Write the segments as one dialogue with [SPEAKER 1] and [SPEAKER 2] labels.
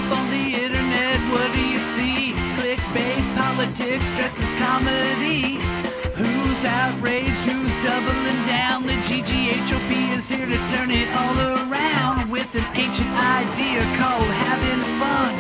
[SPEAKER 1] up on the internet, what do you see? Clickbait, politics, dressed as comedy. Who's outraged, who's doubling down? The GGHOP is here to turn it all around with an ancient idea called having fun.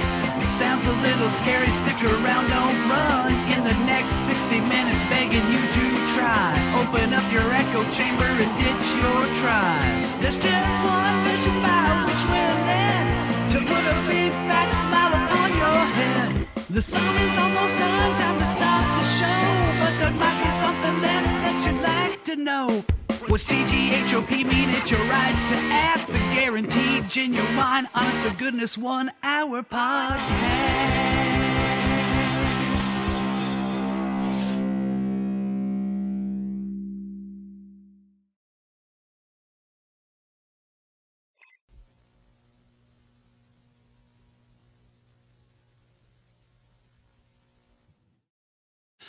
[SPEAKER 1] Sounds a little scary, stick around, don't run. In the next 60 minutes, begging you to try. Open up your echo chamber and ditch your tribe. There's just one mission by which we're led to put a big fat smile upon your head. The song is almost done, time to stop the show. But there might be something left that you'd like to know. What's GGHOP mean? It's your right to ask. The guaranteed, genuine, honest to goodness 1 hour podcast.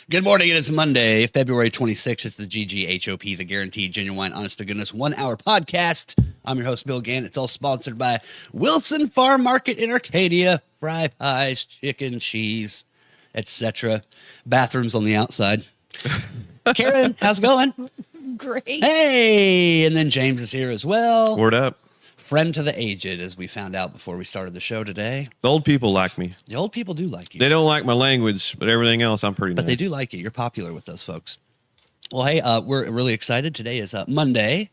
[SPEAKER 1] Good morning. It is Monday, February 26th. It's the GGHOP, the guaranteed, genuine, honest to goodness 1 hour podcast. I'm your host, Bill Gant. It's all sponsored by Wilson Farm Market in Arcadia. Fry pies, chicken, cheese, etc. Bathrooms on the outside. Karen, how's it going?
[SPEAKER 2] Great.
[SPEAKER 1] Hey, and then James is here as well.
[SPEAKER 3] Word up.
[SPEAKER 1] Friend to the aged, as we found out before we started the show today.
[SPEAKER 3] The old people like me.
[SPEAKER 1] The old people do like you.
[SPEAKER 3] They don't like my language, but everything else I'm pretty nice.
[SPEAKER 1] But they do like you. You're popular with those folks. Well, hey, we're really excited. Today is Monday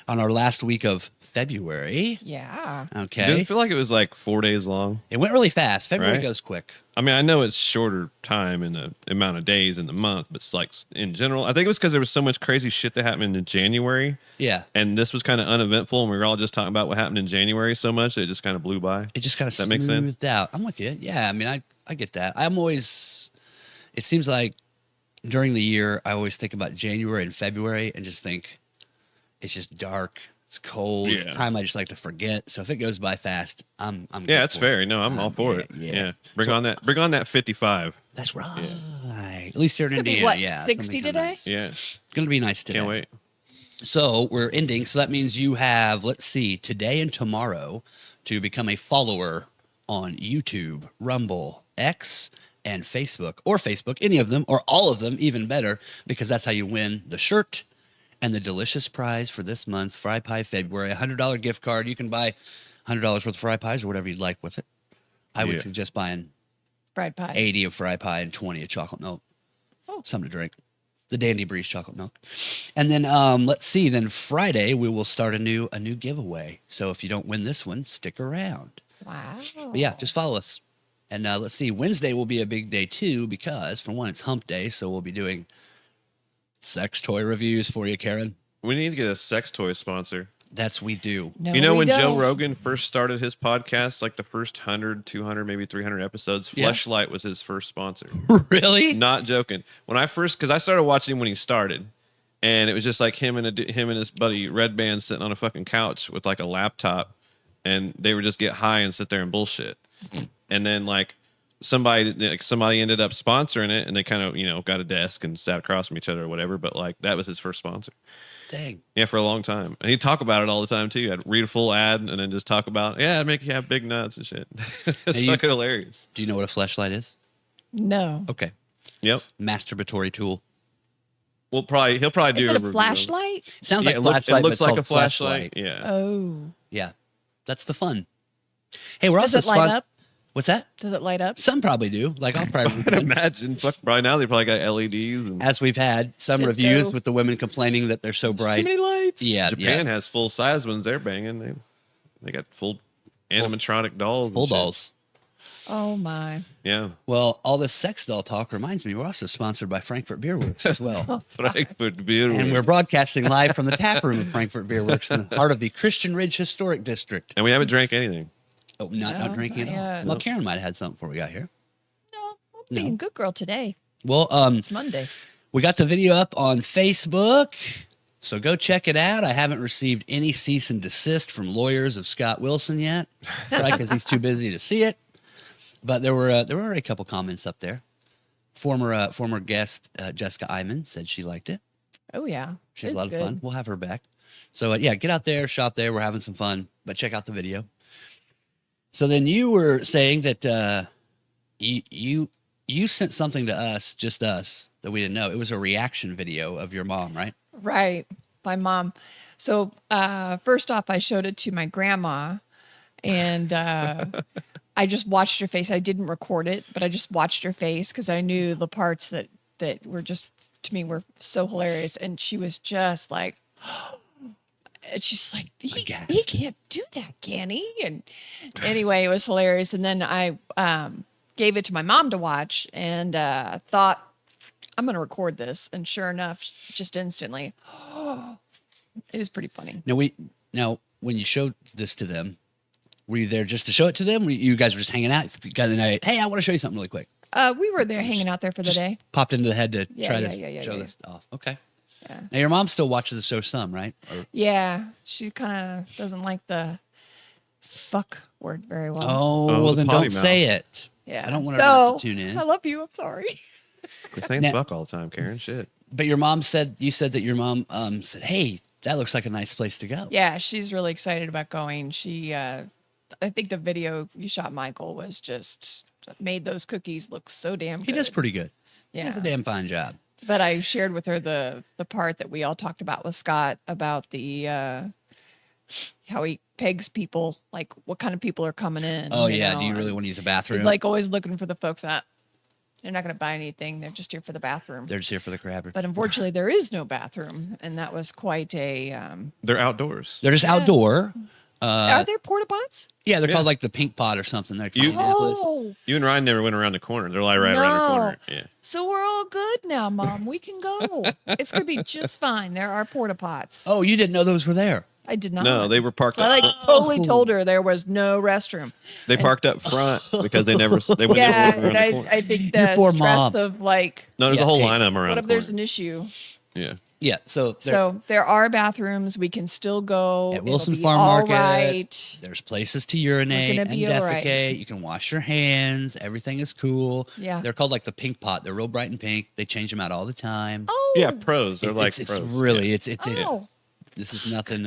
[SPEAKER 1] on our last week of February.
[SPEAKER 2] Yeah.
[SPEAKER 1] Okay.
[SPEAKER 3] Didn't it feel like it was like 4 days long?
[SPEAKER 1] It went really fast. February
[SPEAKER 3] Right?
[SPEAKER 1] goes quick.
[SPEAKER 3] I mean, I know it's shorter time in the amount of days in the month, but it's like in general, I think it was because there was so much crazy shit that happened in January.
[SPEAKER 1] Yeah.
[SPEAKER 3] And this was kind of uneventful, and we were all just talking about what happened in January so much that it just kind of blew by.
[SPEAKER 1] It just kind of
[SPEAKER 3] Does that make sense?
[SPEAKER 1] smoothed out. I'm with you. Yeah. I mean, I get that. It seems like during the year, I always think about January and February and just think it's just dark. It's cold. It's
[SPEAKER 3] Yeah.
[SPEAKER 1] time I just like to forget. So if it goes by fast, I'm good
[SPEAKER 3] Yeah, that's
[SPEAKER 1] for
[SPEAKER 3] fair.
[SPEAKER 1] it.
[SPEAKER 3] No, I'm all for it.
[SPEAKER 1] yeah.
[SPEAKER 3] Yeah. Bring on that 55.
[SPEAKER 1] That's right. At least here in
[SPEAKER 2] Could be,
[SPEAKER 1] Indiana,
[SPEAKER 2] what,
[SPEAKER 1] yeah.
[SPEAKER 2] 60
[SPEAKER 1] something
[SPEAKER 2] today?
[SPEAKER 1] nice.
[SPEAKER 3] Yeah.
[SPEAKER 1] Gonna be nice today.
[SPEAKER 3] Can't wait.
[SPEAKER 1] So we're ending. So that means you have, let's see, today and tomorrow to become a follower on YouTube, Rumble, X, and Facebook, or Facebook, any of them, or all of them, even better, because that's how you win the shirt and the delicious prize for this month's Fry Pie February, $100 gift card. You can buy $100 worth of fry pies or whatever you'd like with it. I would suggest buying
[SPEAKER 2] Fried pies.
[SPEAKER 1] 80 of fry pie and 20 of chocolate milk.
[SPEAKER 2] Oh.
[SPEAKER 1] Something to drink. The Dandy Breeze chocolate milk. And then let's see, then Friday we will start a new giveaway. So if you don't win this one, stick around.
[SPEAKER 2] Wow.
[SPEAKER 1] But yeah, just follow us. And let's see, Wednesday will be a big day too, because for one, it's hump day, so we'll be doing sex toy reviews for you, Karen.
[SPEAKER 3] We need to get a sex toy sponsor.
[SPEAKER 1] That's we do.
[SPEAKER 2] No,
[SPEAKER 3] You know,
[SPEAKER 2] we
[SPEAKER 3] when Joe
[SPEAKER 2] don't.
[SPEAKER 3] Rogan first started his podcast, like the first 100, 200, maybe 300 episodes,
[SPEAKER 1] Yeah.
[SPEAKER 3] Fleshlight was his first sponsor.
[SPEAKER 1] Really?
[SPEAKER 3] Not joking. When I first, because I started watching him when he started, and it was just like him and his buddy Red Band sitting on a fucking couch with like a laptop, and they would just get high and sit there and bullshit. And then like somebody ended up sponsoring it, and they kind of got a desk and sat across from each other or whatever. But like that was his first sponsor.
[SPEAKER 1] Dang.
[SPEAKER 3] Yeah, for a long time. And he'd talk about it all the time, too. I'd read a full ad and then just talk about, it'd make you have big nuts and shit. It's
[SPEAKER 1] Now
[SPEAKER 3] fucking hilarious.
[SPEAKER 1] Do you know what a fleshlight is?
[SPEAKER 2] No.
[SPEAKER 1] Okay.
[SPEAKER 3] Yep.
[SPEAKER 1] Masturbatory tool.
[SPEAKER 3] He'll probably do
[SPEAKER 2] Is
[SPEAKER 3] a
[SPEAKER 2] it a
[SPEAKER 3] review of it.
[SPEAKER 2] flashlight?
[SPEAKER 1] It sounds
[SPEAKER 3] Yeah,
[SPEAKER 1] like
[SPEAKER 3] it
[SPEAKER 1] a
[SPEAKER 3] looks,
[SPEAKER 1] flashlight,
[SPEAKER 3] it looks
[SPEAKER 1] but
[SPEAKER 3] like a
[SPEAKER 1] it's called
[SPEAKER 3] flashlight. Yeah.
[SPEAKER 2] Oh.
[SPEAKER 1] Yeah. That's the fun. Hey, we're
[SPEAKER 2] Does
[SPEAKER 1] also
[SPEAKER 2] it light up?
[SPEAKER 1] What's that?
[SPEAKER 2] Does it light up?
[SPEAKER 1] Some probably do. Like I'll probably
[SPEAKER 3] I'd imagine. Fuck, by now they probably got LEDs. And
[SPEAKER 1] as we've had some
[SPEAKER 2] Disco.
[SPEAKER 1] reviews with the women complaining that they're so bright.
[SPEAKER 2] Too many lights.
[SPEAKER 1] Yeah,
[SPEAKER 3] Japan has full size ones they're banging. They got full animatronic dolls. and
[SPEAKER 1] full
[SPEAKER 3] shit.
[SPEAKER 1] dolls.
[SPEAKER 2] Oh my.
[SPEAKER 3] Yeah.
[SPEAKER 1] Well, all this sex doll talk reminds me we're also sponsored by Frankfurt Beer Works as well.
[SPEAKER 3] Frankfurt beer.
[SPEAKER 1] And we're broadcasting live from the tap room of Frankfurt Beer Works in the heart of the Christian Ridge Historic District.
[SPEAKER 3] And we haven't drank anything.
[SPEAKER 1] Oh, not
[SPEAKER 2] No,
[SPEAKER 1] drinking
[SPEAKER 2] not
[SPEAKER 1] at all.
[SPEAKER 2] yet.
[SPEAKER 1] Well, Karen might have had something before we got here.
[SPEAKER 2] No, I'm being good girl today.
[SPEAKER 1] Well,
[SPEAKER 2] It's Monday.
[SPEAKER 1] we got the video up on Facebook, so go check it out. I haven't received any cease and desist from lawyers of Scott Wilson yet, probably because he's too busy to see it. But there were already a couple comments up there. Former guest Jessica Iman said she liked it.
[SPEAKER 2] Oh yeah.
[SPEAKER 1] She's
[SPEAKER 2] It's
[SPEAKER 1] a lot of
[SPEAKER 2] good.
[SPEAKER 1] fun. We'll have her back. So yeah, get out there, shop there. We're having some fun, but check out the video.
[SPEAKER 4] So then you were saying that you sent something to us, just us, that we didn't know. It was a reaction video of your mom, right?
[SPEAKER 2] Right. My mom. So first off, I showed it to my grandma, and I just watched her face. I didn't record it, but I just watched her face because I knew the parts that were just, to me, were so hilarious. And she was just like, and she's like, he can't do that, can he? And anyway, it was hilarious. And then I gave it to my mom to watch, and thought, I'm going to record this. And sure enough, just instantly, it was pretty funny.
[SPEAKER 4] Now, when you showed this to them, were you there just to show it to them? You guys were just hanging out? Got a night, hey, I want to show you something really quick.
[SPEAKER 2] We were there hanging out there for the day.
[SPEAKER 4] Popped into the head to
[SPEAKER 2] Yeah,
[SPEAKER 4] try
[SPEAKER 2] yeah,
[SPEAKER 4] to show this off. Okay.
[SPEAKER 2] Yeah.
[SPEAKER 4] Now, your mom still watches the show some, right? Or,
[SPEAKER 2] Yeah. She kind of doesn't like the fuck word very well.
[SPEAKER 4] well,
[SPEAKER 3] the
[SPEAKER 4] then
[SPEAKER 3] potty
[SPEAKER 4] don't
[SPEAKER 3] mouth.
[SPEAKER 4] say it.
[SPEAKER 2] Yeah.
[SPEAKER 4] I don't want her not to tune in.
[SPEAKER 2] I love you. I'm sorry.
[SPEAKER 3] Quit saying
[SPEAKER 4] Now-
[SPEAKER 3] fuck all the time, Karen. Shit.
[SPEAKER 4] But you said that your mom said, hey, that looks like a nice place to go.
[SPEAKER 2] Yeah, she's really excited about going. She, I think the video you shot, Michael, was just made those cookies look so damn good.
[SPEAKER 4] He does pretty good. He
[SPEAKER 2] Yeah.
[SPEAKER 4] does a damn fine job.
[SPEAKER 2] But I shared with her the part that we all talked about with Scott about the how he pegs people, like what kind of people are coming in.
[SPEAKER 4] Oh, yeah.
[SPEAKER 2] know,
[SPEAKER 4] Do you really
[SPEAKER 2] and
[SPEAKER 4] want to use a bathroom?
[SPEAKER 2] he's like always looking for the folks that they're not going to buy anything. They're just here for the bathroom.
[SPEAKER 4] They're just here for the crabber.
[SPEAKER 2] But unfortunately, there is no bathroom, and that was quite a.
[SPEAKER 3] They're outdoors.
[SPEAKER 4] They're just outdoor.
[SPEAKER 2] Are there porta pots?
[SPEAKER 4] Yeah, they're
[SPEAKER 3] Yeah.
[SPEAKER 4] called like the Pink Pot or something. They're from
[SPEAKER 3] You-
[SPEAKER 4] Indianapolis.
[SPEAKER 2] Oh,
[SPEAKER 3] You and Ryan never went around the corner. They're like right around the
[SPEAKER 2] No.
[SPEAKER 3] corner. Yeah.
[SPEAKER 2] so we're all good now, Mom. We can go. It's gonna be just fine. There are porta pots.
[SPEAKER 4] Oh, you didn't know those were there.
[SPEAKER 2] I did not.
[SPEAKER 3] No, they were parked
[SPEAKER 2] So I
[SPEAKER 3] up.
[SPEAKER 2] like totally told her there was no restroom.
[SPEAKER 3] They parked up front because they went
[SPEAKER 2] Yeah,
[SPEAKER 3] around
[SPEAKER 2] and
[SPEAKER 3] the corner.
[SPEAKER 2] I think
[SPEAKER 4] Your
[SPEAKER 2] the
[SPEAKER 4] poor
[SPEAKER 2] stress
[SPEAKER 4] mom.
[SPEAKER 2] of like,
[SPEAKER 3] No, there's
[SPEAKER 4] Yeah,
[SPEAKER 3] a whole
[SPEAKER 4] hey,
[SPEAKER 3] line of them around
[SPEAKER 2] what
[SPEAKER 3] the
[SPEAKER 2] if there's
[SPEAKER 3] corner.
[SPEAKER 2] an issue?
[SPEAKER 3] Yeah.
[SPEAKER 4] Yeah, so,
[SPEAKER 2] So there are bathrooms. We can still go.
[SPEAKER 4] At Wilson
[SPEAKER 2] It'll be
[SPEAKER 4] Farm
[SPEAKER 2] all
[SPEAKER 4] Market.
[SPEAKER 2] right.
[SPEAKER 4] there's places to urinate
[SPEAKER 2] We're
[SPEAKER 4] and
[SPEAKER 2] gonna be all right.
[SPEAKER 4] defecate. You can wash your hands. Everything is cool.
[SPEAKER 2] Yeah.
[SPEAKER 4] They're called like the Pink Pot. They're real bright and pink. They change them out all the time.
[SPEAKER 2] Oh.
[SPEAKER 3] Yeah, pros. They're like
[SPEAKER 4] it's
[SPEAKER 3] pros.
[SPEAKER 4] really,
[SPEAKER 3] Yeah.
[SPEAKER 4] it's
[SPEAKER 2] Oh.
[SPEAKER 4] this is nothing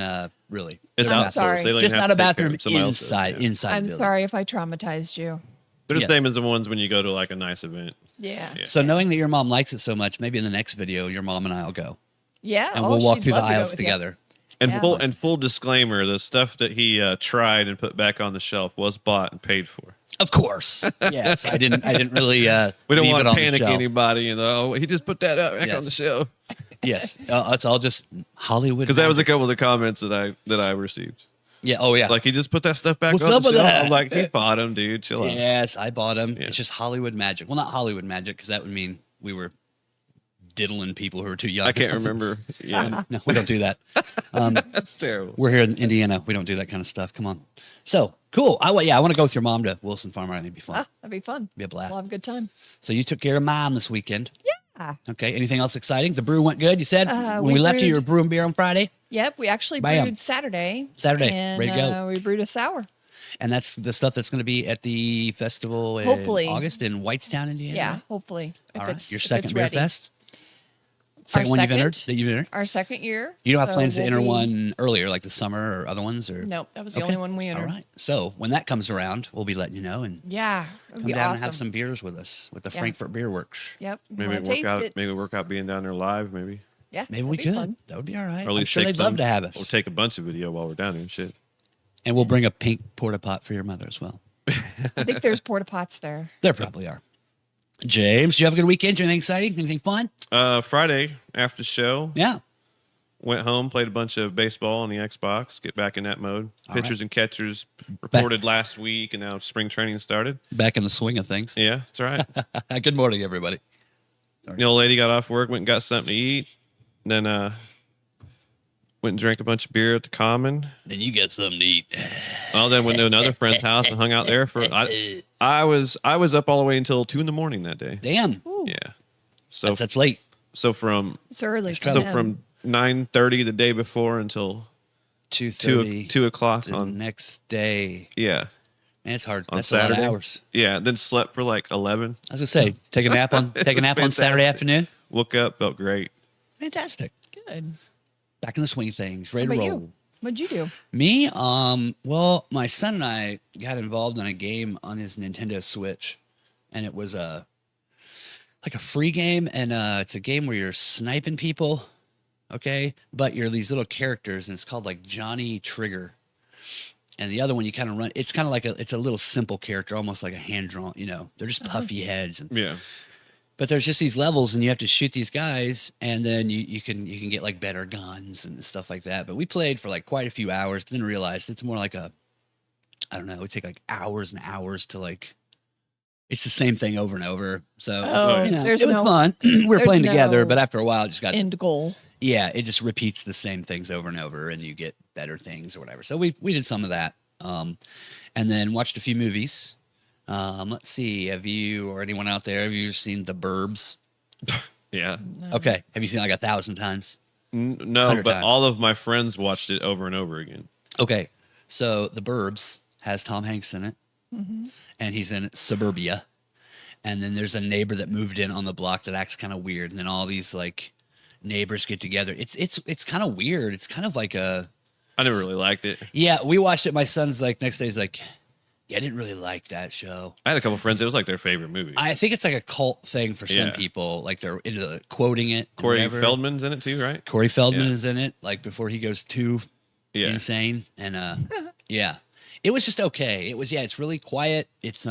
[SPEAKER 4] really.
[SPEAKER 3] It's
[SPEAKER 4] They're
[SPEAKER 2] I'm
[SPEAKER 3] outdoors.
[SPEAKER 2] sorry.
[SPEAKER 3] They don't
[SPEAKER 4] just
[SPEAKER 3] even
[SPEAKER 4] not
[SPEAKER 3] have
[SPEAKER 4] a
[SPEAKER 3] to take care
[SPEAKER 4] bathroom
[SPEAKER 3] of somebody else's,
[SPEAKER 4] inside
[SPEAKER 3] yeah.
[SPEAKER 4] inside
[SPEAKER 2] I'm
[SPEAKER 4] building.
[SPEAKER 2] sorry if I traumatized you.
[SPEAKER 3] They're the
[SPEAKER 4] Yes.
[SPEAKER 3] same as the ones when you go to like a nice event.
[SPEAKER 2] Yeah.
[SPEAKER 3] Yeah.
[SPEAKER 4] So knowing that your mom likes it so much, maybe in the next video, your mom and I'll go
[SPEAKER 2] Yeah.
[SPEAKER 4] and
[SPEAKER 2] oh,
[SPEAKER 4] we'll walk
[SPEAKER 2] she'd
[SPEAKER 4] through the
[SPEAKER 2] love to go
[SPEAKER 4] aisles
[SPEAKER 2] with you.
[SPEAKER 4] together.
[SPEAKER 3] And
[SPEAKER 2] Yeah.
[SPEAKER 3] full disclaimer: the stuff that he tried and put back on the shelf was bought and paid for.
[SPEAKER 4] Of course, yes. I didn't really.
[SPEAKER 3] We don't
[SPEAKER 4] leave
[SPEAKER 3] want
[SPEAKER 4] it
[SPEAKER 3] to
[SPEAKER 4] on the
[SPEAKER 3] panic
[SPEAKER 4] shelf.
[SPEAKER 3] anybody. And he just put that up back on the
[SPEAKER 4] Yes.
[SPEAKER 3] shelf
[SPEAKER 4] Yes, it's all just Hollywood.
[SPEAKER 3] because that was a
[SPEAKER 4] magic.
[SPEAKER 3] couple of the comments that I received.
[SPEAKER 4] Yeah. Oh yeah.
[SPEAKER 3] Like he just put that stuff back
[SPEAKER 4] What's
[SPEAKER 3] on the
[SPEAKER 4] up with
[SPEAKER 3] shelf.
[SPEAKER 4] that?
[SPEAKER 3] I'm like, he bought them, dude. Chill out.
[SPEAKER 4] Yes, I bought them.
[SPEAKER 3] Yeah.
[SPEAKER 4] It's just Hollywood magic. Well, not Hollywood magic because that would mean we were diddling people who are too young.
[SPEAKER 3] I
[SPEAKER 4] or
[SPEAKER 3] can't
[SPEAKER 4] something.
[SPEAKER 3] remember. Yeah,
[SPEAKER 4] No, we don't do that.
[SPEAKER 3] that's terrible.
[SPEAKER 4] We're here in Indiana. We don't do that kind of stuff. Come on. So cool. I want to go with your mom to Wilson Farm. It'd be fun.
[SPEAKER 2] Ah, that'd be fun.
[SPEAKER 4] Be a blast.
[SPEAKER 2] We'll have a good time.
[SPEAKER 4] So you took care of mom this weekend.
[SPEAKER 2] Yeah.
[SPEAKER 4] Okay. Anything else exciting? The brew went good. You said when
[SPEAKER 2] we
[SPEAKER 4] we left you,
[SPEAKER 2] brewed-
[SPEAKER 4] you were brewing beer on Friday,
[SPEAKER 2] Yep. We actually
[SPEAKER 4] Bam.
[SPEAKER 2] brewed Saturday.
[SPEAKER 4] Saturday,
[SPEAKER 2] And,
[SPEAKER 4] ready to go.
[SPEAKER 2] we brewed a sour.
[SPEAKER 4] and that's the stuff that's going to be at the festival in
[SPEAKER 2] Hopefully.
[SPEAKER 4] August in Whitestown, Indiana.
[SPEAKER 2] Yeah. Hopefully. If
[SPEAKER 4] All right.
[SPEAKER 2] it's,
[SPEAKER 4] Your
[SPEAKER 2] if
[SPEAKER 4] second
[SPEAKER 2] it's
[SPEAKER 4] beer
[SPEAKER 2] ready.
[SPEAKER 4] fest. Second one you've entered.
[SPEAKER 2] second.
[SPEAKER 4] That you've entered.
[SPEAKER 2] Our second year.
[SPEAKER 4] You don't have
[SPEAKER 2] so
[SPEAKER 4] plans to
[SPEAKER 2] we'll
[SPEAKER 4] enter
[SPEAKER 2] be-
[SPEAKER 4] one earlier, like the summer or other ones, or
[SPEAKER 2] Nope. That was the
[SPEAKER 4] Okay.
[SPEAKER 2] only one we
[SPEAKER 4] All
[SPEAKER 2] entered.
[SPEAKER 4] right. So when that comes around, we'll be letting you know and
[SPEAKER 2] Yeah. It'd
[SPEAKER 4] come
[SPEAKER 2] be
[SPEAKER 4] down
[SPEAKER 2] awesome.
[SPEAKER 4] and have some beers with us with the
[SPEAKER 2] Yeah.
[SPEAKER 4] Frankfurt Beer Works.
[SPEAKER 2] Yep. You
[SPEAKER 3] Maybe
[SPEAKER 2] wanna
[SPEAKER 3] work
[SPEAKER 2] taste
[SPEAKER 3] out.
[SPEAKER 2] it.
[SPEAKER 3] Maybe work out being down there live. Maybe
[SPEAKER 2] Yeah.
[SPEAKER 4] Maybe we
[SPEAKER 2] that'd be
[SPEAKER 4] could.
[SPEAKER 2] fun.
[SPEAKER 4] That would be all right.
[SPEAKER 3] or at
[SPEAKER 4] I'm
[SPEAKER 3] least
[SPEAKER 4] sure
[SPEAKER 3] take
[SPEAKER 4] they'd love
[SPEAKER 3] some-
[SPEAKER 4] to have
[SPEAKER 3] Or
[SPEAKER 4] us.
[SPEAKER 3] take a bunch of video while we're down there and shit.
[SPEAKER 4] And we'll bring a pink porta pot for your mother as well.
[SPEAKER 2] I think there's porta pots there.
[SPEAKER 4] There probably are. James, did you have a good weekend? Anything exciting? Anything fun?
[SPEAKER 3] Friday after the show,
[SPEAKER 4] Yeah.
[SPEAKER 3] went home, played a bunch of baseball on the Xbox, get back in that mode.
[SPEAKER 4] All
[SPEAKER 3] Pitchers and catchers reported last week, and now spring training started.
[SPEAKER 4] Back in the swing of things.
[SPEAKER 3] Yeah, that's right.
[SPEAKER 4] Good morning, everybody.
[SPEAKER 3] The old lady got off work, went and got something to eat, then went and drank a bunch of beer at the Common.
[SPEAKER 4] Then you get something to eat.
[SPEAKER 3] Well, then went to another friend's house and hung out there for. I was up all the way until 2 a.m. that day.
[SPEAKER 4] Damn.
[SPEAKER 2] Ooh,
[SPEAKER 3] Yeah. So
[SPEAKER 4] That's late.
[SPEAKER 3] so from
[SPEAKER 2] it's early. for
[SPEAKER 3] so
[SPEAKER 2] them.
[SPEAKER 3] from 9:30 the day before until
[SPEAKER 4] 2:30
[SPEAKER 3] 2 o'clock
[SPEAKER 4] the
[SPEAKER 3] on.
[SPEAKER 4] next day.
[SPEAKER 3] Yeah.
[SPEAKER 4] Man, it's hard.
[SPEAKER 3] On
[SPEAKER 4] That's a lot
[SPEAKER 3] Saturday.
[SPEAKER 4] of hours.
[SPEAKER 3] Yeah. Then slept for like 11.
[SPEAKER 4] I was gonna say, take a nap on Saturday
[SPEAKER 3] Fantastic.
[SPEAKER 4] afternoon.
[SPEAKER 3] Woke up, felt great.
[SPEAKER 4] Fantastic.
[SPEAKER 2] Good.
[SPEAKER 4] Back in the swing of things, ready
[SPEAKER 2] How
[SPEAKER 4] to
[SPEAKER 2] about
[SPEAKER 4] roll.
[SPEAKER 2] you? What'd you do?
[SPEAKER 4] Me? Well, my son and I got involved in a game on his Nintendo Switch, and it was like a free game, and it's a game where you're sniping people, okay? But you're these little characters, and it's called like Johnny Trigger. And the other one you kind of run. It's kind of like it's a little simple character, almost like a hand drawn. You know, they're just puffy heads. And,
[SPEAKER 3] Yeah.
[SPEAKER 4] but there's just these levels, and you have to shoot these guys, and then you can get like better guns and stuff like that. But we played for like quite a few hours, but then realized it's more like I don't know, it would take like hours and hours to like. It's the same thing over and over. So
[SPEAKER 2] Oh, there's
[SPEAKER 4] it was
[SPEAKER 2] no-
[SPEAKER 4] fun. We were
[SPEAKER 2] there's
[SPEAKER 4] playing together,
[SPEAKER 2] no
[SPEAKER 4] but after a while, it just got
[SPEAKER 2] End goal.
[SPEAKER 4] yeah, it just repeats the same things over and over, and you get better things or whatever. So we did some of that, and then watched a few movies. Let's see, have you or anyone out there, have you seen The Burbs?
[SPEAKER 3] Yeah.
[SPEAKER 4] Okay, have you seen it like 1,000 times?
[SPEAKER 3] No,
[SPEAKER 4] 100
[SPEAKER 3] but
[SPEAKER 4] times.
[SPEAKER 3] all of my friends watched it over and over again.
[SPEAKER 4] Okay, so The Burbs has Tom Hanks in it, and he's in suburbia, and then there's a neighbor that moved in on the block that acts kind of weird, and then all these like neighbors get together. It's kind of weird. It's kind of like a
[SPEAKER 3] I never really liked it.
[SPEAKER 4] yeah. We watched it. My son's like next day he's like, yeah, I didn't really like that show.
[SPEAKER 3] I had a couple friends. It was like their favorite movie.
[SPEAKER 4] I think it's like a cult thing for some
[SPEAKER 3] Yeah.
[SPEAKER 4] people. Like they're into quoting it. and
[SPEAKER 3] Corey
[SPEAKER 4] whatever.
[SPEAKER 3] Feldman's in it too, right?
[SPEAKER 4] Corey Feldman
[SPEAKER 3] Yeah.
[SPEAKER 4] is in it. Like before he goes too
[SPEAKER 3] Yeah.
[SPEAKER 4] insane. And yeah, it was just okay. It was it's really quiet. It's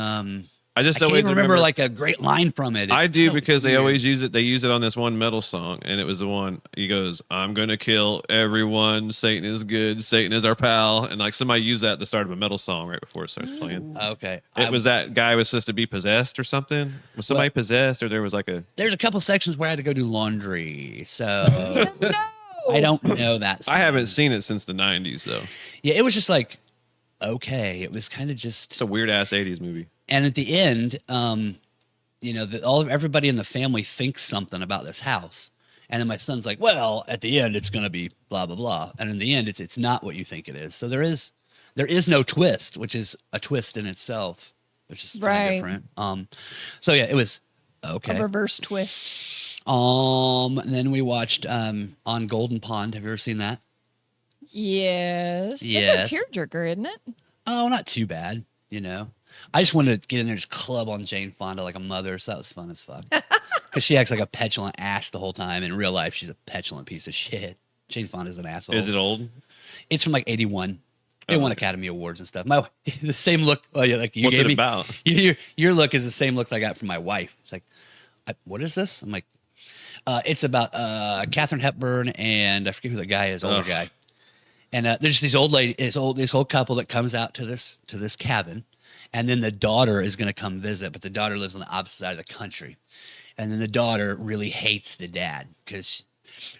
[SPEAKER 3] I just
[SPEAKER 4] I can't
[SPEAKER 3] always
[SPEAKER 4] even remember like a great line from it.
[SPEAKER 3] I
[SPEAKER 4] It's-
[SPEAKER 3] do
[SPEAKER 4] it's
[SPEAKER 3] because they
[SPEAKER 4] weird.
[SPEAKER 3] always use it. They use it on this one metal song, and it was the one he goes, "I'm gonna kill everyone. Satan is good. Satan is our pal." And like somebody used that at the start of a metal song right before it starts playing.
[SPEAKER 4] Okay.
[SPEAKER 3] It was that guy was supposed to be possessed or something. Was somebody possessed, or there was like a?
[SPEAKER 4] There's a couple sections where I had to go do laundry, so I don't know that.
[SPEAKER 3] I haven't seen it since the '90s though.
[SPEAKER 4] Yeah, it was just like okay. It was kind of just
[SPEAKER 3] It's a weird ass '80s movie.
[SPEAKER 4] and at the end, you know, everybody in the family thinks something about this house, and then my son's like, "Well, at the end, it's going to be blah blah blah," and in the end, it's not what you think it is. So there is no twist, which is a twist in itself, which is kinda
[SPEAKER 2] Right.
[SPEAKER 4] different. So yeah, it was okay.
[SPEAKER 2] A reverse twist.
[SPEAKER 4] And then we watched On Golden Pond. Have you ever seen that?
[SPEAKER 2] Yes.
[SPEAKER 4] Yes.
[SPEAKER 2] It's a tearjerker, isn't it?
[SPEAKER 4] Oh, not too bad. You know, I just wanted to get in there, and just club on Jane Fonda like a mother. So that was fun as fuck. Because she acts like a petulant ass the whole time. In real life, she's a petulant piece of shit. Jane Fonda's an asshole.
[SPEAKER 3] Is it old?
[SPEAKER 4] It's from like '81. They
[SPEAKER 3] Oh,
[SPEAKER 4] won
[SPEAKER 3] okay.
[SPEAKER 4] Academy Awards and stuff. The same look. Oh yeah, like you
[SPEAKER 3] What's
[SPEAKER 4] gave
[SPEAKER 3] it
[SPEAKER 4] me.
[SPEAKER 3] about?
[SPEAKER 4] Your look is the same look that I got from my wife. It's like, what is this? I'm like, it's about Katharine Hepburn and I forget who the guy is, older
[SPEAKER 3] Ugh.
[SPEAKER 4] guy. And there's this old lady, this whole couple that comes out to this cabin, and then the daughter is going to come visit, but the daughter lives on the opposite side of the country, and then the daughter really hates the dad because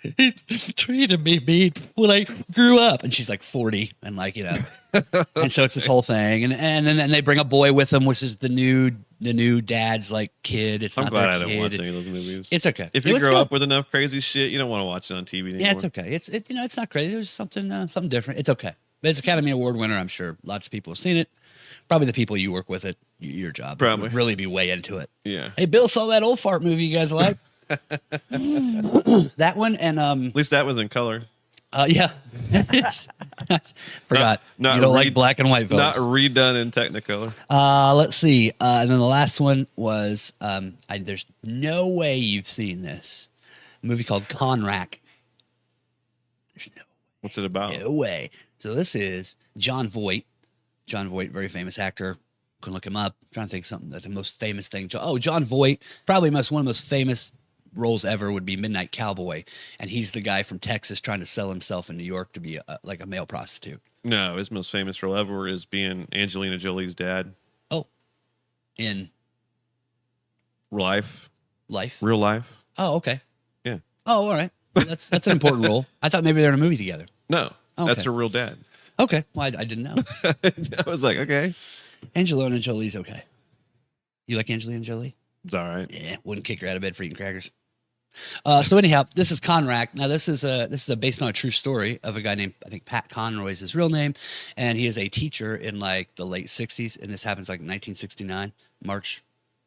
[SPEAKER 4] he treated me mean when I grew up, and she's like 40, and like and so it's this whole thing, and then they bring a boy with them, which is the new dad's like kid. It's
[SPEAKER 3] I'm
[SPEAKER 4] not
[SPEAKER 3] glad
[SPEAKER 4] their
[SPEAKER 3] I didn't
[SPEAKER 4] kid.
[SPEAKER 3] watch any of those movies.
[SPEAKER 4] It's okay.
[SPEAKER 3] If
[SPEAKER 4] It
[SPEAKER 3] you
[SPEAKER 4] was
[SPEAKER 3] grow
[SPEAKER 4] good.
[SPEAKER 3] up with enough crazy shit, you don't want to watch it on TV anymore.
[SPEAKER 4] Yeah, it's okay. It's not crazy. It was something different. It's okay. But it's Academy Award winner. I'm sure lots of people have seen it. Probably the people you work with at your job
[SPEAKER 3] Probably.
[SPEAKER 4] would really be way into it.
[SPEAKER 3] Yeah.
[SPEAKER 4] Hey, Bill saw that old fart movie you guys like. That one and
[SPEAKER 3] At least that was in color.
[SPEAKER 4] yeah. Forgot.
[SPEAKER 3] Not
[SPEAKER 4] you don't like
[SPEAKER 3] read-
[SPEAKER 4] black and white films.
[SPEAKER 3] Not redone in Technicolor.
[SPEAKER 4] Let's see. And then the last one was there's no way you've seen this. A movie called Conrack. There's
[SPEAKER 3] What's it about?
[SPEAKER 4] no way. So this is John Voight. John Voight, very famous actor. Couldn't look him up. trying to think of something that's the most famous thing. John Voight, probably one of the most famous roles ever would be Midnight Cowboy, and he's the guy from Texas trying to sell himself in New York to be like a male prostitute.
[SPEAKER 3] No, his most famous role ever is being Angelina Jolie's dad.
[SPEAKER 4] Oh, in
[SPEAKER 3] Life.
[SPEAKER 4] real
[SPEAKER 3] Real life.
[SPEAKER 4] Oh, okay.
[SPEAKER 3] Yeah.
[SPEAKER 4] Oh, all right. Well, that's an important role. I thought maybe they're in a movie together.
[SPEAKER 3] No,
[SPEAKER 4] Okay.
[SPEAKER 3] that's her real dad.
[SPEAKER 4] Okay. Well, I didn't know.
[SPEAKER 3] I was like, okay.
[SPEAKER 4] Angelina Jolie's okay. You like Angelina Jolie?
[SPEAKER 3] It's all right.
[SPEAKER 4] Yeah, wouldn't kick her out of bed for eating crackers. So anyhow, this is Conrack. Now this is based on a true story of a guy named, I think Pat Conroy is his real name, and he is a teacher in like the late '60s, and this happens like 1969, March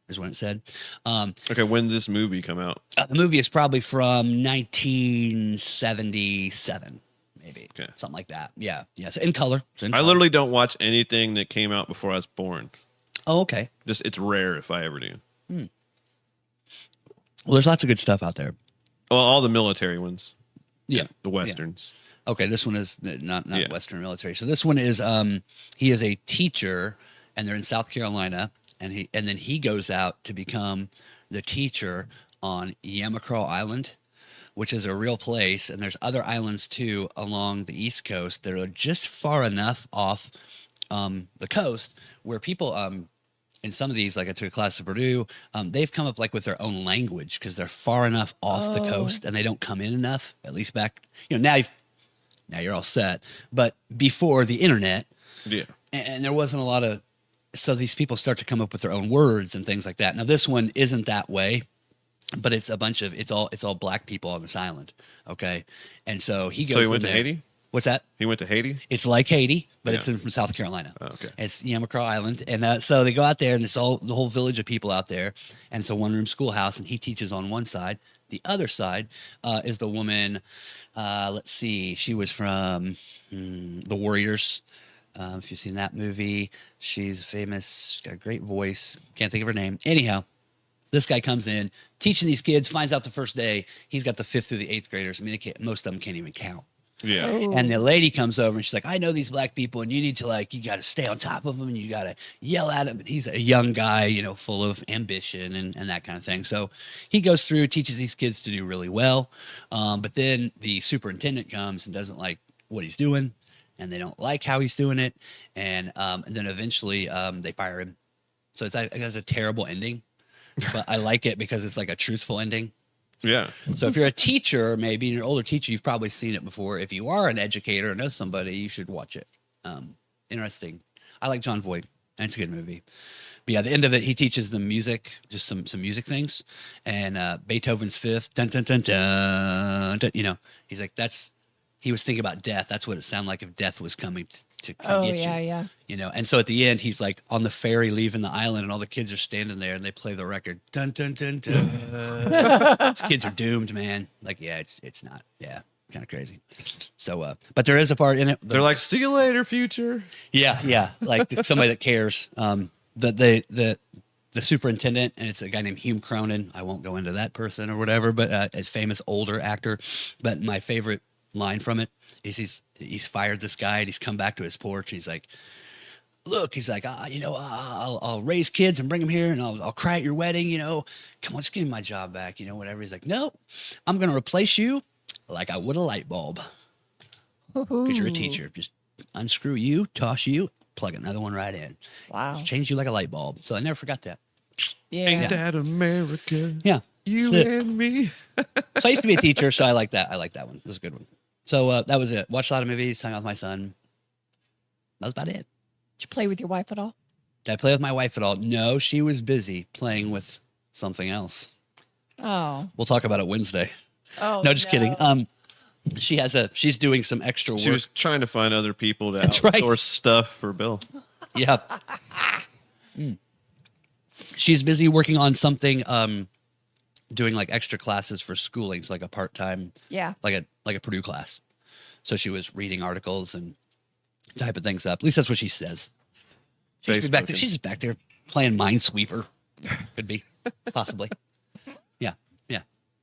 [SPEAKER 4] is when it said.
[SPEAKER 3] Okay, when did this movie come out?
[SPEAKER 4] The movie is probably from 1977, maybe
[SPEAKER 3] Okay.
[SPEAKER 4] something like that. Yeah, yeah. So in color. So in
[SPEAKER 3] I
[SPEAKER 4] color.
[SPEAKER 3] literally don't watch anything that came out before I was born.
[SPEAKER 4] Oh, okay.
[SPEAKER 3] Just it's rare if I ever do.
[SPEAKER 4] Well, there's lots of good stuff out there.
[SPEAKER 3] Well, all the military ones.
[SPEAKER 4] Yeah,
[SPEAKER 3] The westerns.
[SPEAKER 4] Okay, this one is not
[SPEAKER 3] Yeah.
[SPEAKER 4] Western military. So this one is he is a teacher, and they're in South Carolina, and then he goes out to become the teacher on Yamacraw Island, which is a real place, and there's other islands too along the East Coast that are just far enough off the coast where people in some of these, like I took a class at Purdue, they've come up like with their own language because they're far enough off the coast and they don't come in enough. At least back, now you're all set. But before the internet,
[SPEAKER 3] Yeah.
[SPEAKER 4] and there wasn't a lot of, so these people start to come up with their own words and things like that. Now this one isn't that way, but it's a bunch of it's all black people on this island. Okay, and so he goes.
[SPEAKER 3] So he went
[SPEAKER 4] in
[SPEAKER 3] to
[SPEAKER 4] there.
[SPEAKER 3] Haiti?
[SPEAKER 4] What's that?
[SPEAKER 3] He went to Haiti?
[SPEAKER 4] It's like Haiti, but it's
[SPEAKER 3] Yeah.
[SPEAKER 4] from South Carolina.
[SPEAKER 3] Oh, okay.
[SPEAKER 4] It's Yamacraw Island, and so they go out there, and it's all the whole village of people out there, and it's a one-room schoolhouse, and he teaches on one side. The other side is the woman. Let's see, she was from The Warriors. If you've seen that movie, she's famous. She's got a great voice. Can't think of her name. Anyhow, this guy comes in teaching these kids. Finds out the first day he's got the 5th through the 8th graders. I mean, most of them can't even count.
[SPEAKER 3] Yeah.
[SPEAKER 4] And the lady comes over and she's like, I know these black people and you need to you got to stay on top of them and you got to yell at him. But he's a young guy, full of ambition and that kind of thing. So he goes through, teaches these kids to do really well. But then the superintendent comes and doesn't like what he's doing and they don't like how he's doing it. And then eventually they fire him. So it has a terrible ending, but I like it because it's like a truthful ending.
[SPEAKER 3] Yeah.
[SPEAKER 4] So if you're a teacher, maybe you're an older teacher, you've probably seen it before. If you are an educator or know somebody, you should watch it. Interesting. I like John Voight, and it's a good movie. But yeah, the end of it, he teaches them music, just some music things, and Beethoven's Fifth, dun dun dun dun, dun. He's like, he was thinking about death. That's what it sounded like if death was coming to come get you.
[SPEAKER 2] yeah.
[SPEAKER 4] And so at the end, he's like on the ferry leaving the island, and all the kids are standing there, and they play the record. Dun dun dun dun. These kids are doomed, man. Like, yeah, it's not. Yeah, kind of crazy. So, but there is a part in it.
[SPEAKER 3] They're like, see you later, future.
[SPEAKER 4] yeah, like somebody that cares. The superintendent, and it's a guy named Hume Cronin. I won't go into that person or whatever, but a famous older actor. But my favorite line from it is he's fired this guy and he's come back to his porch and he's like, look, he's like, I'll raise kids and bring them here and I'll cry at your wedding, come on, just give me my job back, whatever. He's like, no, I'm going to replace you like I would a light bulb because you're a teacher. Just unscrew you, toss you, plug another one right in.
[SPEAKER 2] Wow.
[SPEAKER 4] Just change you like a light bulb. So I never forgot that.
[SPEAKER 3] Ain't
[SPEAKER 2] Yeah.
[SPEAKER 3] that America?
[SPEAKER 4] Yeah.
[SPEAKER 3] You
[SPEAKER 4] That's it.
[SPEAKER 3] and me.
[SPEAKER 4] So I used to be a teacher, so I like that. I like that one. It was a good one. So that was it. Watched a lot of movies, hung out with my son. That was about it.
[SPEAKER 2] Did you play with your wife at all?
[SPEAKER 4] Did I play with my wife at all? No, she was busy playing with something else.
[SPEAKER 2] Oh.
[SPEAKER 4] We'll talk about it Wednesday.
[SPEAKER 2] Oh.
[SPEAKER 4] No, just kidding. She's doing some extra work.
[SPEAKER 3] She was trying to find other people to
[SPEAKER 4] That's right.
[SPEAKER 3] outsource stuff for Bill.
[SPEAKER 4] Yeah. She's busy working on something, doing like extra classes for schooling, so like a part-time,
[SPEAKER 2] Yeah.
[SPEAKER 4] like a Purdue class. So she was reading articles and typing things up. At least that's what she says. She's back there.
[SPEAKER 3] Facebooking.
[SPEAKER 4] She's just back there playing Minesweeper. Could be, possibly. Yeah.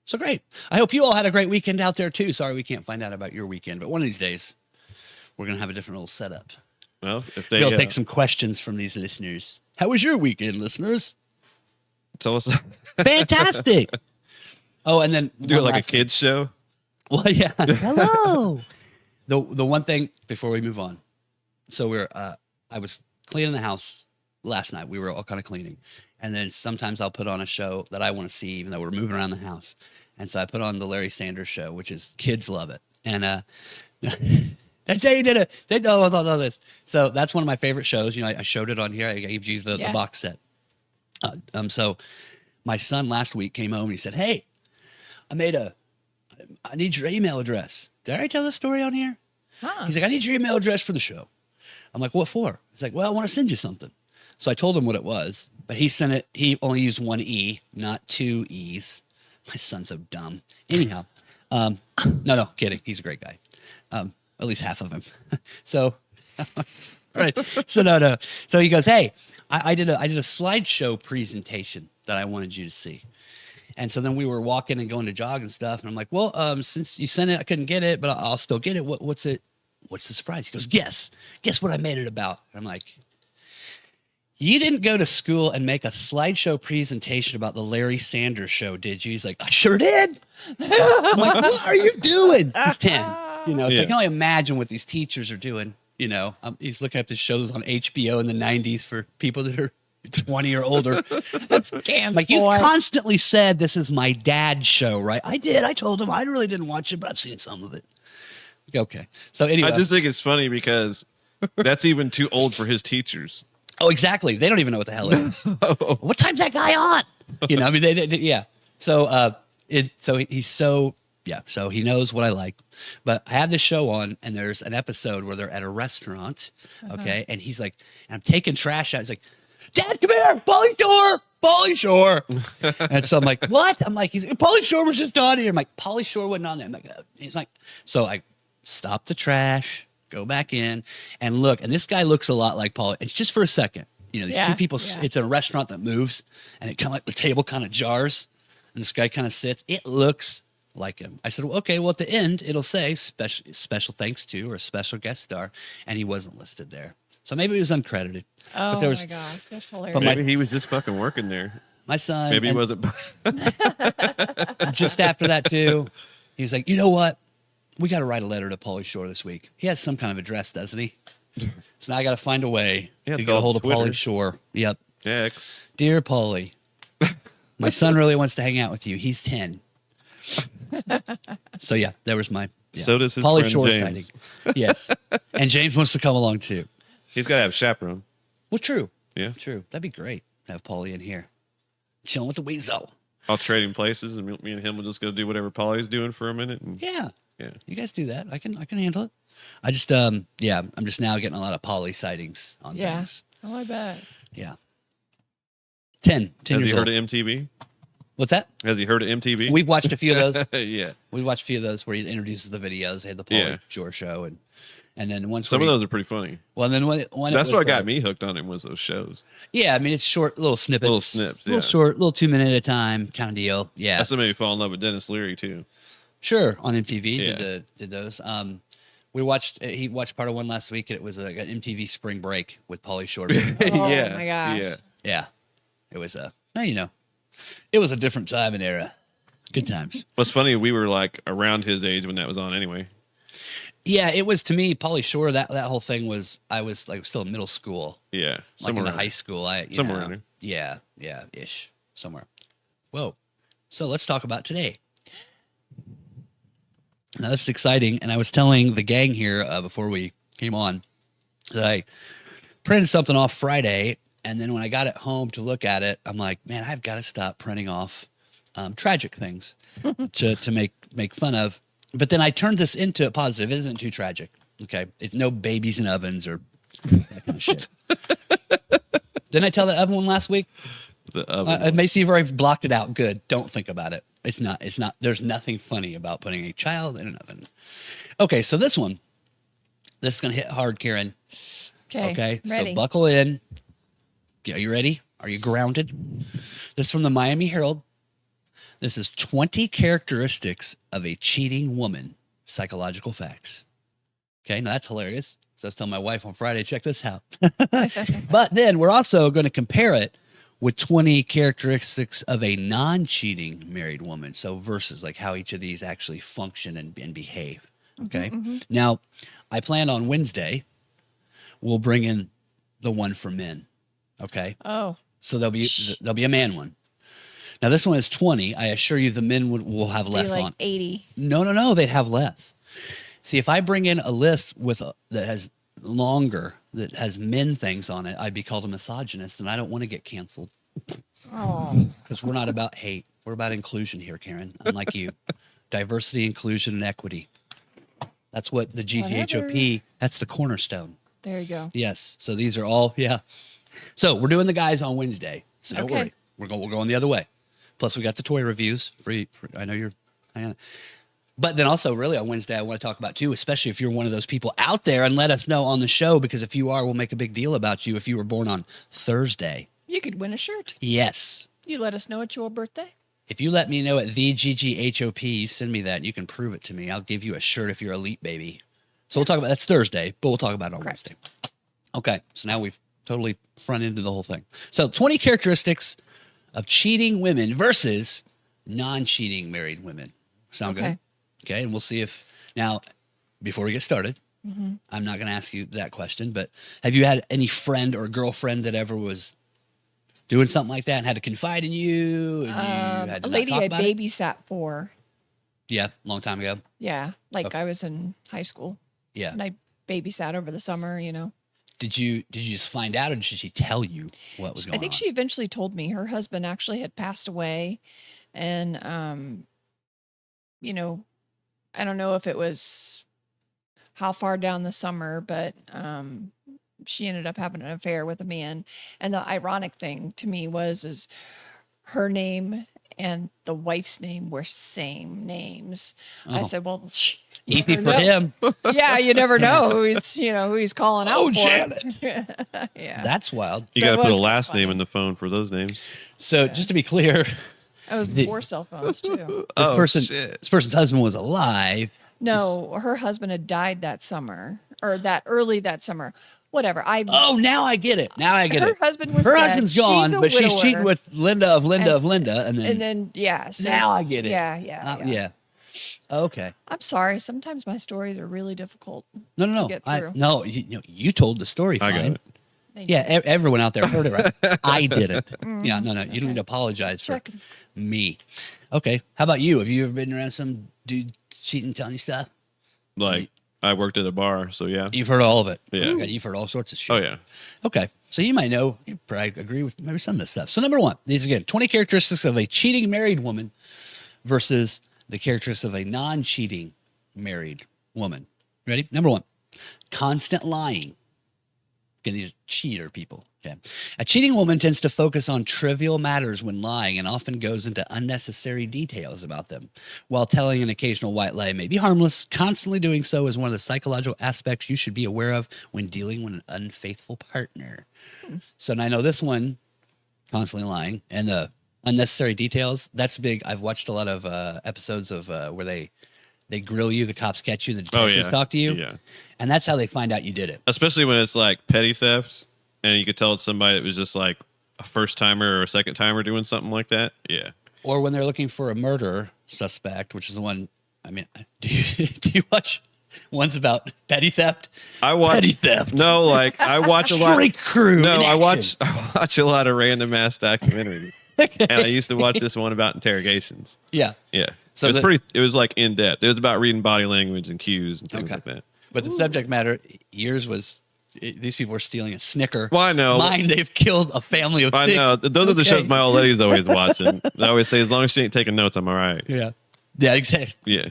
[SPEAKER 4] So great. I hope you all had a great weekend out there too. Sorry we can't find out about your weekend, but one of these days we're gonna have a different little setup.
[SPEAKER 3] Well, if they
[SPEAKER 4] We'll take some questions from these listeners. How was your weekend, listeners?
[SPEAKER 3] tell us,
[SPEAKER 4] Fantastic. Oh, and then
[SPEAKER 3] do it
[SPEAKER 4] one
[SPEAKER 3] like a
[SPEAKER 4] last thing.
[SPEAKER 3] kids show.
[SPEAKER 4] Well, yeah. Hello. The one thing before we move on. So I was cleaning the house last night. We were all kind of cleaning. And then sometimes I'll put on a show that I want to see, even though we're moving around the house. And so I put on the Larry Sanders Show, which is kids love it. And I tell you, they know this. So that's one of my favorite shows. I showed it on here. I gave you the box set. So my son last week came home and he said, "Hey, I need your email address." Did I already tell this story on here?
[SPEAKER 2] Huh.
[SPEAKER 4] He's like, "I need your email address for the show." I'm like, "What for?" He's like, "Well, I want to send you something." So I told him what it was, but he sent it. He only used one E, not two E's. My son's so dumb. Anyhow, no, kidding. He's a great guy. at least half of him. So, right. So no. So he goes, hey, I did a slideshow presentation that I wanted you to see. And so then we were walking and going to jog and stuff. And I'm like, well, since you sent it, I couldn't get it, but I'll still get it. What's it? What's the surprise? He goes, guess what I made it about. And I'm like, you didn't go to school and make a slideshow presentation about the Larry Sanders Show, did you? He's like, I sure did. I'm like, what are you doing? He's 10. So I can only imagine what these teachers are doing. He's looking up the shows on HBO in the 90s for people that are 20 or older.
[SPEAKER 2] That's Gant,
[SPEAKER 4] Like, you
[SPEAKER 2] boy.
[SPEAKER 4] constantly said, this is my dad's show, right? I did. I told him I really didn't watch it, but I've seen some of it. Okay. So anyway.
[SPEAKER 3] I just think it's funny because that's even too old for his teachers.
[SPEAKER 4] Oh, exactly. They don't even know what the hell it is. What time's that guy on? I mean, they yeah. So, so he knows what I like. But I have this show on, and there's an episode where they're at a restaurant, okay? And he's like, and I'm taking trash out. He's like, Dad, come here, Pauly Shore. And so I'm like, what? I'm like, Pauly Shore was just on here. I'm like, Pauly Shore wasn't on there. I'm like, he's like, so I stop the trash, go back in, and look. And this guy looks a lot like Pauly. It's just for a second. These two people, it's a restaurant that moves, and it kind of like the table kind of jars, and this guy kind of sits. It looks like him. I said, well, okay, well, at the end, it'll say special thanks to, or a special guest star, and he wasn't listed there. So maybe he was uncredited.
[SPEAKER 2] Oh,
[SPEAKER 4] but there was,
[SPEAKER 2] my gosh. That's hilarious.
[SPEAKER 4] But
[SPEAKER 3] Maybe he was just fucking working there.
[SPEAKER 4] my son,
[SPEAKER 3] Maybe he wasn't.
[SPEAKER 4] just after that, too, he was like, you know what? We got to write a letter to Pauly Shore this week. He has some kind of address, doesn't he? So now I got to find a way to get a hold of Pauly Shore. Yep.
[SPEAKER 3] X.
[SPEAKER 4] Dear Pauly, my son really wants to hang out with you. He's 10. So, yeah, there was my
[SPEAKER 3] So does his
[SPEAKER 4] Pauly
[SPEAKER 3] friend
[SPEAKER 4] Shore
[SPEAKER 3] James.
[SPEAKER 4] sighting. Yes. And James wants to come along, too.
[SPEAKER 3] He's got to have a chaperone.
[SPEAKER 4] Well, true.
[SPEAKER 3] Yeah.
[SPEAKER 4] True. That'd be great to have Pauly in here. Chilling with the weasel.
[SPEAKER 3] I'll trade him places, and me and him will just go do whatever Polly's doing for a minute. And
[SPEAKER 4] Yeah.
[SPEAKER 3] yeah.
[SPEAKER 4] You guys do that. I can handle it. I just I'm just now getting a lot of Pauly sightings on things.
[SPEAKER 2] Oh, I bet.
[SPEAKER 4] Yeah. 10
[SPEAKER 3] Has
[SPEAKER 4] years
[SPEAKER 3] he
[SPEAKER 4] old.
[SPEAKER 3] heard of MTV?
[SPEAKER 4] What's that?
[SPEAKER 3] Has he heard of MTV?
[SPEAKER 4] We've watched a few of those.
[SPEAKER 3] Yeah.
[SPEAKER 4] We watched a few of those where he introduces the videos. They had the Pauly Shore show, and then once
[SPEAKER 3] Some of those are pretty funny.
[SPEAKER 4] Well, and then when
[SPEAKER 3] That's what got me hooked on him was those shows.
[SPEAKER 4] Yeah, I mean it's short, little snippets,
[SPEAKER 3] Little snips,
[SPEAKER 4] little
[SPEAKER 3] yeah.
[SPEAKER 4] short, little 2 minute at a time kind of deal. Yeah,
[SPEAKER 3] That's what made me fall in love with Dennis Leary too.
[SPEAKER 4] sure. On MTV,
[SPEAKER 3] Yeah.
[SPEAKER 4] did those. We watched. He watched part of one last week. And it was an MTV Spring Break with Pauly Shore.
[SPEAKER 2] Oh,
[SPEAKER 3] yeah.
[SPEAKER 2] my gosh.
[SPEAKER 3] Yeah.
[SPEAKER 4] Yeah, it was it was a different time and era. Good times.
[SPEAKER 3] What's funny, we were like around his age when that was on anyway.
[SPEAKER 4] Yeah, it was to me, Pauly Shore. That whole thing was. I was like still in middle school,
[SPEAKER 3] Yeah.
[SPEAKER 4] like
[SPEAKER 3] Somewhere
[SPEAKER 4] in
[SPEAKER 3] around
[SPEAKER 4] high school.
[SPEAKER 3] Somewhere in there.
[SPEAKER 4] Yeah, ish, somewhere. Whoa. So let's talk about today. Now this is exciting, and I was telling the gang here before we came on that I printed something off Friday, and then when I got it home to look at it, I'm like, man, I've got to stop printing off tragic things to make fun of. But then I turned this into a positive. It isn't too tragic. Okay, it's no babies in ovens or that kind of shit. Didn't I tell the oven one last week?
[SPEAKER 3] The oven.
[SPEAKER 4] Macy, you've already blocked it out. Good. Don't think about it. It's not. There's nothing funny about putting a child in an oven. Okay, so this is going to hit hard, Karen. Okay.
[SPEAKER 2] Ready.
[SPEAKER 4] So buckle in. Are you ready? Are you grounded? This is from the Miami Herald. This is 20 characteristics of a cheating woman. Psychological facts. Okay, now that's hilarious. So I was telling my wife on Friday, check this out. But then we're also going to compare it with 20 characteristics of a non-cheating married woman. So versus like how each of these actually function and behave. Okay. Now, I plan on Wednesday, we'll bring in the one for men. Okay.
[SPEAKER 2] Oh.
[SPEAKER 4] So there'll be a man one. Now this one is 20. I assure you the men will have less
[SPEAKER 2] Be like
[SPEAKER 4] on.
[SPEAKER 2] 80.
[SPEAKER 4] No, they'd have less. See, if I bring in a list with that has longer, that has men things on it, I'd be called a misogynist, and I don't want to get canceled.
[SPEAKER 2] Oh.
[SPEAKER 4] Because we're not about hate. We're about inclusion here, Karen. Unlike you. Diversity, inclusion, and equity. That's what the GGHOP, that's the cornerstone.
[SPEAKER 2] There you go.
[SPEAKER 4] Yes. So these are all, yeah. So we're doing the guys on Wednesday. So don't
[SPEAKER 2] Okay.
[SPEAKER 4] worry. We're going the other way. Plus we got the toy reviews. Free I know you're, hang on. But then also, really, on Wednesday, I want to talk about too, especially if you're one of those people out there, and let us know on the show, because if you are, we'll make a big deal about you if you were born on Thursday.
[SPEAKER 2] You could win a shirt.
[SPEAKER 4] Yes.
[SPEAKER 2] You let us know it's your birthday.
[SPEAKER 4] If you let me know at TheeGGHOP, you send me that, and you can prove it to me. I'll give you a shirt if you're elite, baby. So we'll talk about that's Thursday, but we'll talk about it on
[SPEAKER 2] Correct.
[SPEAKER 4] Wednesday. Okay, so now we've totally front ended the whole thing. So 20 characteristics of cheating women versus non-cheating married women. Sound
[SPEAKER 2] Okay.
[SPEAKER 4] good? Okay, and we'll see if now, before we get started, I'm not going to ask you that question, but have you had any friend or girlfriend that ever was doing something like that and had to confide in you? And you had to
[SPEAKER 2] A
[SPEAKER 4] not
[SPEAKER 2] lady
[SPEAKER 4] talk
[SPEAKER 2] I
[SPEAKER 4] about it?
[SPEAKER 2] babysat for.
[SPEAKER 4] Yeah, long time ago.
[SPEAKER 2] Yeah, like
[SPEAKER 4] Okay.
[SPEAKER 2] I was in high school
[SPEAKER 4] Yeah.
[SPEAKER 2] and I babysat over the summer.
[SPEAKER 4] Did you just find out, or did she tell you what was going on?
[SPEAKER 2] I think she eventually told me her husband actually had passed away, and I don't know if it was how far down the summer, but she ended up having an affair with a man. And the ironic thing to me is her name and the wife's name were same names. I
[SPEAKER 4] Oh.
[SPEAKER 2] said, well,
[SPEAKER 4] Easy
[SPEAKER 2] never
[SPEAKER 4] for
[SPEAKER 2] know.
[SPEAKER 4] him.
[SPEAKER 2] Yeah, you never know who he's calling out
[SPEAKER 4] Oh,
[SPEAKER 2] for.
[SPEAKER 4] Janet.
[SPEAKER 2] Yeah.
[SPEAKER 4] That's wild.
[SPEAKER 3] You
[SPEAKER 2] So
[SPEAKER 3] got
[SPEAKER 2] it
[SPEAKER 3] to put a
[SPEAKER 2] was
[SPEAKER 3] last
[SPEAKER 2] funny.
[SPEAKER 3] name in the phone for those names.
[SPEAKER 4] So just to be clear,
[SPEAKER 2] That was before cell phones too.
[SPEAKER 4] this person's husband was alive.
[SPEAKER 2] No, her husband had died that summer or early that summer. Whatever.
[SPEAKER 4] Oh, now I get it. Now I get
[SPEAKER 2] Her
[SPEAKER 4] it.
[SPEAKER 2] husband was
[SPEAKER 4] Her
[SPEAKER 2] dead.
[SPEAKER 4] husband's
[SPEAKER 2] She's
[SPEAKER 4] gone,
[SPEAKER 2] a
[SPEAKER 4] but she's
[SPEAKER 2] widower.
[SPEAKER 4] cheating with Linda of Linda,
[SPEAKER 2] And then yeah. So,
[SPEAKER 4] now I get it.
[SPEAKER 2] Yeah.
[SPEAKER 4] Yeah. Okay.
[SPEAKER 2] I'm sorry. Sometimes my stories are really difficult.
[SPEAKER 4] No.
[SPEAKER 2] get
[SPEAKER 4] I
[SPEAKER 2] through.
[SPEAKER 4] no. You told the story.
[SPEAKER 3] I got
[SPEAKER 4] Fine.
[SPEAKER 3] it.
[SPEAKER 2] Thank
[SPEAKER 4] Yeah.
[SPEAKER 2] you.
[SPEAKER 4] Everyone out there heard it right. I did it. Yeah. No. You don't need to apologize for
[SPEAKER 2] Checking.
[SPEAKER 4] me. Okay. How about you? Have you ever been around some dude cheating, telling you stuff?
[SPEAKER 3] Like, I worked at a bar, so yeah.
[SPEAKER 4] You've heard all of it.
[SPEAKER 3] Yeah.
[SPEAKER 4] Okay, you've heard all sorts of shit.
[SPEAKER 3] Oh, yeah.
[SPEAKER 4] Okay. So you might know, you probably agree with maybe some of this stuff. So number one, these again, 20 characteristics of a cheating married woman versus the characteristics of a non-cheating married woman. Ready? Number one, constant lying. Again, these are cheater people. Okay. A cheating woman tends to focus on trivial matters when lying and often goes into unnecessary details about them. While telling an occasional white lie may be harmless, constantly doing so is one of the psychological aspects you should be aware of when dealing with an unfaithful partner. So, and I know this one, constantly lying, and the unnecessary details, that's big. I've watched a lot of episodes of where they grill you, the cops catch you, the
[SPEAKER 3] Oh,
[SPEAKER 4] detectives
[SPEAKER 3] yeah.
[SPEAKER 4] talk to you.
[SPEAKER 3] Yeah.
[SPEAKER 4] And that's how they find out you did it.
[SPEAKER 3] Especially when it's like petty theft, and you could tell it's somebody that was just like a first timer or a second timer doing something like that. Yeah.
[SPEAKER 4] Or when they're looking for a murder suspect, which is the one. I mean, do you watch ones about petty theft?
[SPEAKER 3] I watch
[SPEAKER 4] Petty theft.
[SPEAKER 3] No, like I watch a lot.
[SPEAKER 4] Street crew.
[SPEAKER 3] No,
[SPEAKER 4] in
[SPEAKER 3] I
[SPEAKER 4] action.
[SPEAKER 3] watch a lot of random ass documentaries, and I used to watch this one about interrogations.
[SPEAKER 4] Yeah,
[SPEAKER 3] Yeah,
[SPEAKER 4] So
[SPEAKER 3] it was
[SPEAKER 4] the-
[SPEAKER 3] pretty. It was like in depth. It was about reading body language and cues and things
[SPEAKER 4] Okay.
[SPEAKER 3] like that.
[SPEAKER 4] but the subject matter yours was these people were stealing a Snicker.
[SPEAKER 3] Well, I know.
[SPEAKER 4] Mine, they've killed a family of
[SPEAKER 3] I
[SPEAKER 4] six.
[SPEAKER 3] know. Those are the
[SPEAKER 4] Okay.
[SPEAKER 3] shows my old lady's always watching. I always say, as long as she ain't taking notes, I'm all right.
[SPEAKER 4] Yeah, exactly.
[SPEAKER 3] Yeah.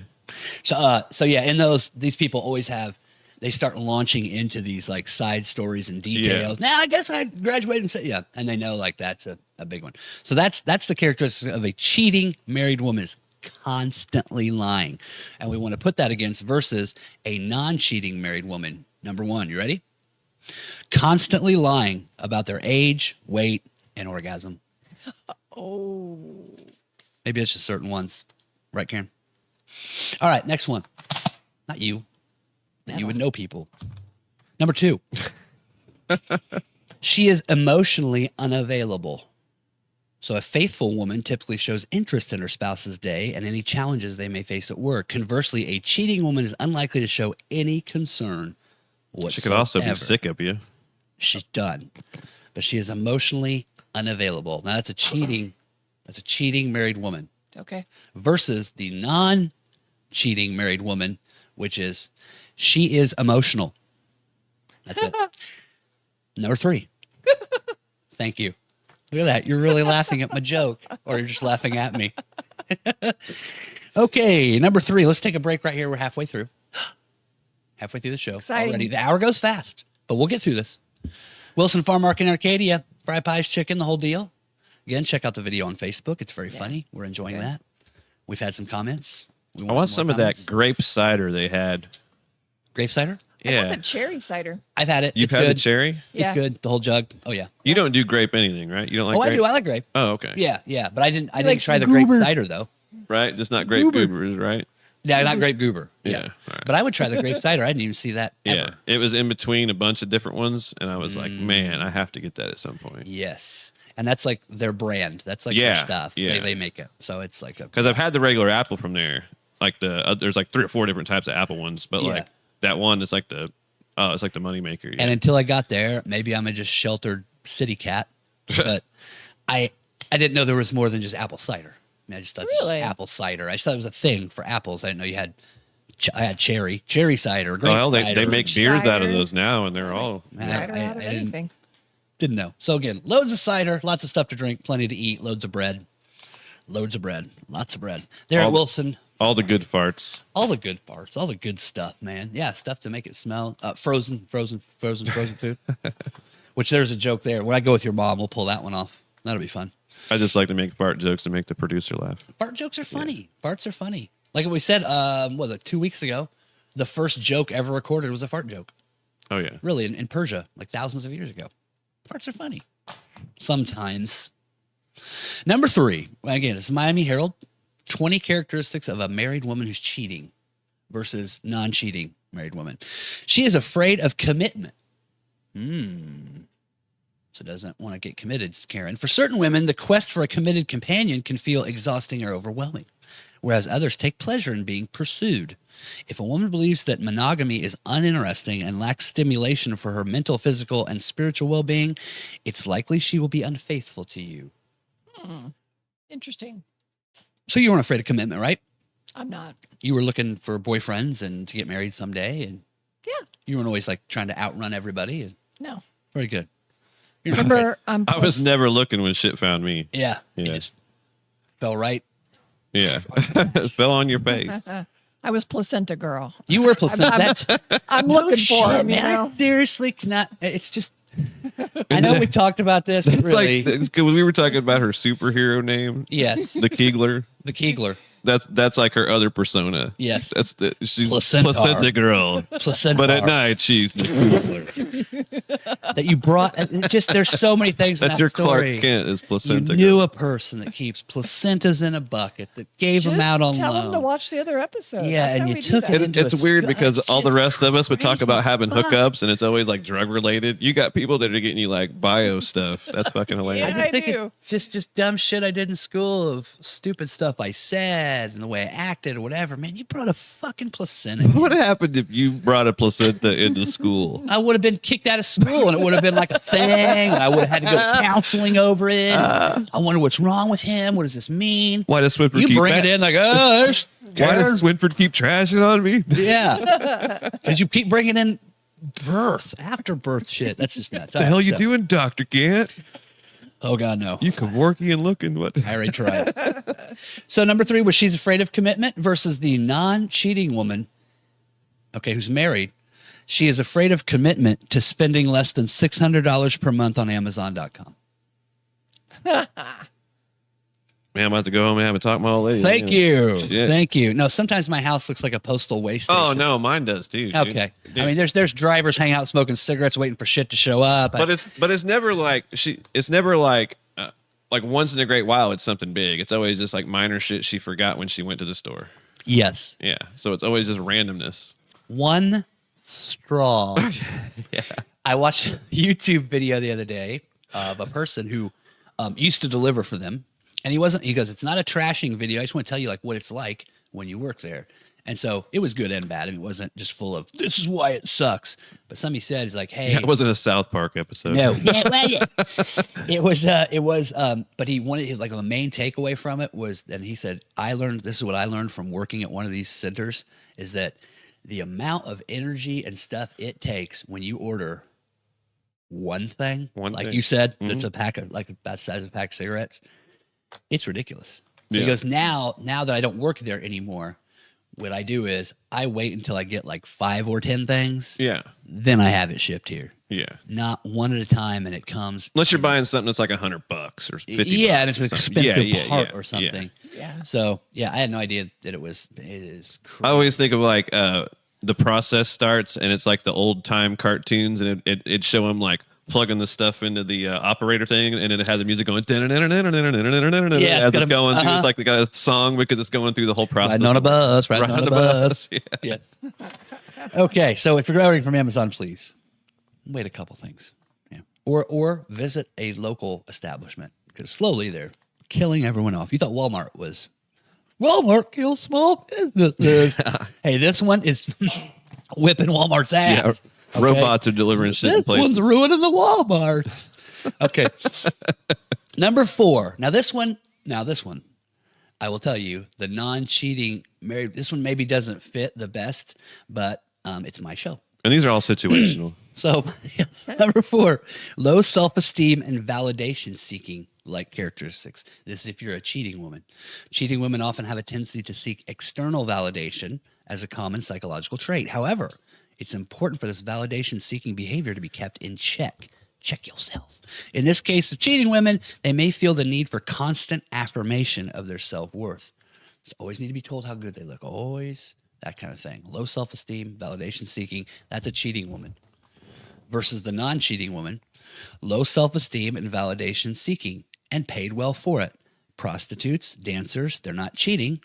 [SPEAKER 4] So yeah, in those, these people always have. They start launching into these like side stories and details. Now I guess I graduated and said, yeah, and they know like that's a big one. So that's the characteristic of a cheating married woman is constantly lying, and we want to put that against versus a non-cheating married woman. Number one, you ready? Constantly lying about their age, weight, and orgasm.
[SPEAKER 2] Oh.
[SPEAKER 4] Maybe it's just certain ones, right, Karen? All right, next one. Not you. That you would know people. Number two. She is emotionally unavailable. So a faithful woman typically shows interest in her spouse's day and any challenges they may face at work. Conversely, a cheating woman is unlikely to show any concern whatsoever.
[SPEAKER 3] She could also be sick of you.
[SPEAKER 4] She's done. But she is emotionally unavailable. Now that's a cheating married woman
[SPEAKER 2] Okay.
[SPEAKER 4] versus the non-cheating married woman, which is she is emotional. That's it. Number three. Thank you. Look at that. You're really laughing at my joke, or you're just laughing at me. Okay, number three. Let's take a break right here. We're halfway through. Halfway through the show
[SPEAKER 2] Exciting.
[SPEAKER 4] already. The hour goes fast, but we'll get through this. Wilson Farm Market in Arcadia. Fry pies, chicken, the whole deal. Again, check out the video on Facebook. It's very funny. We're enjoying
[SPEAKER 2] Good.
[SPEAKER 4] that. We've had some comments.
[SPEAKER 3] I want some of that grape cider they had.
[SPEAKER 4] Grape cider?
[SPEAKER 2] I want
[SPEAKER 3] Yeah.
[SPEAKER 2] the cherry cider.
[SPEAKER 4] I've had it.
[SPEAKER 3] You've
[SPEAKER 4] It's
[SPEAKER 3] had the
[SPEAKER 4] good.
[SPEAKER 3] cherry?
[SPEAKER 2] Yeah.
[SPEAKER 4] It's good. The whole jug. Oh yeah.
[SPEAKER 3] You don't do grape anything, right? You don't like
[SPEAKER 4] Oh, I
[SPEAKER 3] grape?
[SPEAKER 4] do. I like grape.
[SPEAKER 3] Oh, okay.
[SPEAKER 4] Yeah. But I didn't
[SPEAKER 2] likes
[SPEAKER 4] try
[SPEAKER 2] the
[SPEAKER 4] the grape
[SPEAKER 2] goober.
[SPEAKER 4] cider though.
[SPEAKER 3] Right? Just not grape goobers, right?
[SPEAKER 4] Yeah, not grape goober.
[SPEAKER 3] Yeah,
[SPEAKER 4] Yeah.
[SPEAKER 3] all right.
[SPEAKER 4] But I would try the grape cider. I didn't even see that
[SPEAKER 3] Yeah.
[SPEAKER 4] ever.
[SPEAKER 3] It was in between a bunch of different ones, and I was like, man, I have to get that at some point.
[SPEAKER 4] Yes. And that's like their brand. That's like
[SPEAKER 3] Yeah,
[SPEAKER 4] their stuff.
[SPEAKER 3] yeah.
[SPEAKER 4] They make it. So it's like a
[SPEAKER 3] Because I've had the regular apple from there. Like there's like 3 or 4 different types of apple ones, but
[SPEAKER 4] Yeah.
[SPEAKER 3] like that one is like it's like the moneymaker. Yeah.
[SPEAKER 4] And until I got there, maybe I'm a just sheltered city cat. But I didn't know there was more than just apple cider. I mean, I just thought this was
[SPEAKER 2] Really?
[SPEAKER 4] apple cider. I just thought it was a thing for apples. I didn't know you had. I had cherry cider, grape
[SPEAKER 3] Oh, hell, they
[SPEAKER 4] cider.
[SPEAKER 3] make beers out of
[SPEAKER 2] Cider.
[SPEAKER 3] those now, and they're all.
[SPEAKER 4] Man,
[SPEAKER 2] Cider
[SPEAKER 4] I
[SPEAKER 2] out of anything.
[SPEAKER 4] didn't know. So again, loads of cider, lots of stuff to drink, plenty to eat, loads of bread, lots of bread. There
[SPEAKER 3] All-
[SPEAKER 4] at Wilson,
[SPEAKER 3] All the good farts.
[SPEAKER 4] all the good parts, all the good stuff, man. Yeah, stuff to make it smell. Frozen food. Which there's a joke there. When I go with your mom, we'll pull that one off. That'll be fun.
[SPEAKER 3] I just like to make fart jokes to make the producer laugh.
[SPEAKER 4] Fart jokes are funny. Farts are funny. Like we said, like 2 weeks ago, the first joke ever recorded was a fart joke.
[SPEAKER 3] Oh yeah.
[SPEAKER 4] Really, in Persia, like thousands of years ago. Farts are funny. Sometimes. Number 3, again, it's Miami Herald. 20 characteristics of a married woman who's cheating versus non-cheating married woman. She is afraid of commitment. So doesn't want to get committed, Karen. For certain women, the quest for a committed companion can feel exhausting or overwhelming, whereas others take pleasure in being pursued. If a woman believes that monogamy is uninteresting and lacks stimulation for her mental, physical, and spiritual well-being, it's likely she will be unfaithful to you.
[SPEAKER 2] Interesting.
[SPEAKER 4] So you weren't afraid of commitment, right?
[SPEAKER 2] I'm not.
[SPEAKER 4] You were looking for boyfriends and to get married someday, and
[SPEAKER 2] Yeah.
[SPEAKER 4] you weren't always like trying to outrun everybody. And
[SPEAKER 2] No.
[SPEAKER 4] very good. You're not afraid.
[SPEAKER 2] Remember,
[SPEAKER 3] I was never looking when shit found me.
[SPEAKER 4] Yeah.
[SPEAKER 3] Yeah.
[SPEAKER 4] It just fell right.
[SPEAKER 3] Yeah. It fell on your face.
[SPEAKER 2] I was placenta girl.
[SPEAKER 4] You were placenta.
[SPEAKER 2] I'm looking for him, you
[SPEAKER 4] man. I
[SPEAKER 2] know.
[SPEAKER 4] seriously cannot. It's just. I know we've talked about this, but
[SPEAKER 3] It's
[SPEAKER 4] really,
[SPEAKER 3] like it's 'cause we were talking about her superhero name,
[SPEAKER 4] yes,
[SPEAKER 3] the Keegler.
[SPEAKER 4] the Keegler,
[SPEAKER 3] That's like her other persona.
[SPEAKER 4] Yes.
[SPEAKER 3] She's
[SPEAKER 4] Placentar.
[SPEAKER 3] placenta girl.
[SPEAKER 4] placenta.
[SPEAKER 3] But at night she's the Keegler.
[SPEAKER 4] that you brought. Just there's so many things. in
[SPEAKER 3] That's
[SPEAKER 4] that
[SPEAKER 3] your
[SPEAKER 4] story.
[SPEAKER 3] Clark Kent is
[SPEAKER 4] You
[SPEAKER 3] placenta.
[SPEAKER 4] knew
[SPEAKER 3] girl.
[SPEAKER 4] a person that keeps placentas in a bucket that gave
[SPEAKER 2] Just
[SPEAKER 4] them out on
[SPEAKER 2] tell
[SPEAKER 4] loan.
[SPEAKER 2] him to watch the other episode.
[SPEAKER 4] Yeah,
[SPEAKER 2] That's
[SPEAKER 4] and
[SPEAKER 2] how
[SPEAKER 4] you
[SPEAKER 2] we do
[SPEAKER 4] took
[SPEAKER 2] that.
[SPEAKER 4] it into
[SPEAKER 3] It's
[SPEAKER 4] a
[SPEAKER 3] weird
[SPEAKER 4] sc-
[SPEAKER 3] because
[SPEAKER 4] it's
[SPEAKER 3] all the
[SPEAKER 4] just
[SPEAKER 3] rest of us would talk
[SPEAKER 4] crazy
[SPEAKER 3] about having
[SPEAKER 4] fuck.
[SPEAKER 3] hookups, and it's always like drug related. You got people that are getting you like bio stuff. That's fucking hilarious.
[SPEAKER 2] Yeah. I
[SPEAKER 4] think
[SPEAKER 2] do.
[SPEAKER 4] it's just dumb shit I did in school of stupid stuff I said and the way I acted or whatever. Man, you brought a fucking placenta.
[SPEAKER 3] What happened if you brought a placenta into school?
[SPEAKER 4] I would have been kicked out of school and it would have been like a thing. And I would have had to go to counseling over it. I wonder what's wrong with him. What does this mean?
[SPEAKER 3] Why does Swinford
[SPEAKER 4] You
[SPEAKER 3] keep
[SPEAKER 4] bring it in like, oh, there's
[SPEAKER 3] Why does Swinford keep trashing on me?
[SPEAKER 4] yeah. Because you keep bringing in after birth shit. That's just nuts.
[SPEAKER 3] What the hell you doing, Dr. Gant?
[SPEAKER 4] Oh, God, no.
[SPEAKER 3] You Kevorkian looking. What?
[SPEAKER 4] I already tried. So number 3 was she's afraid of commitment versus the non-cheating woman, okay, who's married. She is afraid of commitment to spending less than $600 per month on Amazon.com.
[SPEAKER 3] Man, I'm about to go home and have a talk with my old lady.
[SPEAKER 4] Thank
[SPEAKER 3] Yeah.
[SPEAKER 4] you.
[SPEAKER 3] Shit.
[SPEAKER 4] Thank you. No, sometimes my house looks like a postal waste station.
[SPEAKER 3] Oh no, mine does too. dude.
[SPEAKER 4] Okay.
[SPEAKER 3] Dude.
[SPEAKER 4] I mean, there's drivers hanging out smoking cigarettes, waiting for shit to show up.
[SPEAKER 3] but it's never like it's never like once in a great while it's something big. It's always just like minor shit she forgot when she went to the store.
[SPEAKER 4] Yes.
[SPEAKER 3] Yeah, so it's always just randomness.
[SPEAKER 4] One straw.
[SPEAKER 3] Yeah.
[SPEAKER 4] I watched a YouTube video the other day of a person who used to deliver for them. And he goes, it's not a trashing video. I just want to tell you like what it's like when you work there. And so it was good and bad. I mean, it wasn't just full of, this is why it sucks. But something he said is like, hey.
[SPEAKER 3] Yeah, it wasn't a South Park episode.
[SPEAKER 4] No. It was, but he wanted, like, the main takeaway from it was, and he said, this is what I learned from working at one of these centers, is that the amount of energy and stuff it takes when you order one thing, like you said, that's a pack of, like, about the size of a pack of cigarettes, it's ridiculous. So he goes, now that I don't work there anymore, what I do is I wait until I get like 5 or 10 things.
[SPEAKER 3] Yeah.
[SPEAKER 4] Then I have it shipped here.
[SPEAKER 3] Yeah.
[SPEAKER 4] Not one at a time, and it comes.
[SPEAKER 3] Unless you're buying something that's like $100 or $50.
[SPEAKER 4] Yeah, and it's an
[SPEAKER 3] or something.
[SPEAKER 4] expensive
[SPEAKER 3] Yeah,
[SPEAKER 4] part
[SPEAKER 3] yeah,
[SPEAKER 4] or something.
[SPEAKER 2] Yeah.
[SPEAKER 4] So yeah, I had no idea that it is crazy.
[SPEAKER 3] I always think of like the process starts and it's like the old time cartoons and it show them like plugging the stuff into the operator thing and it had the music going as it's going through. It's like they got a song because it's going through the whole process.
[SPEAKER 4] Riding on a bus, riding on a bus.
[SPEAKER 3] Yeah.
[SPEAKER 4] Yes. Okay, so if you're ordering from Amazon, please wait a couple things. Yeah. Or visit a local establishment because slowly they're killing everyone off. You thought Walmart kills small businesses. Hey, this one is whipping Walmart's ass.
[SPEAKER 3] Yeah. Robots are delivering shit in
[SPEAKER 4] This
[SPEAKER 3] places.
[SPEAKER 4] one's ruining the Walmarts. Okay. Number 4. Now this one, I will tell you, the non-cheating married, this one maybe doesn't fit the best, but it's my show.
[SPEAKER 3] And these are all situational.
[SPEAKER 4] So, yes, number 4, low self-esteem and validation seeking like characteristics. This is if you're a cheating woman. Cheating women often have a tendency to seek external validation as a common psychological trait. However, it's important for this validation-seeking behavior to be kept in check. Check yourself. In this case of cheating women, they may feel the need for constant affirmation of their self-worth. They always need to be told how good they look. Always that kind of thing. Low self-esteem, validation-seeking, that's a cheating woman. Versus the non-cheating woman, low self-esteem and validation-seeking, and paid well for it. Prostitutes, dancers, they're not cheating,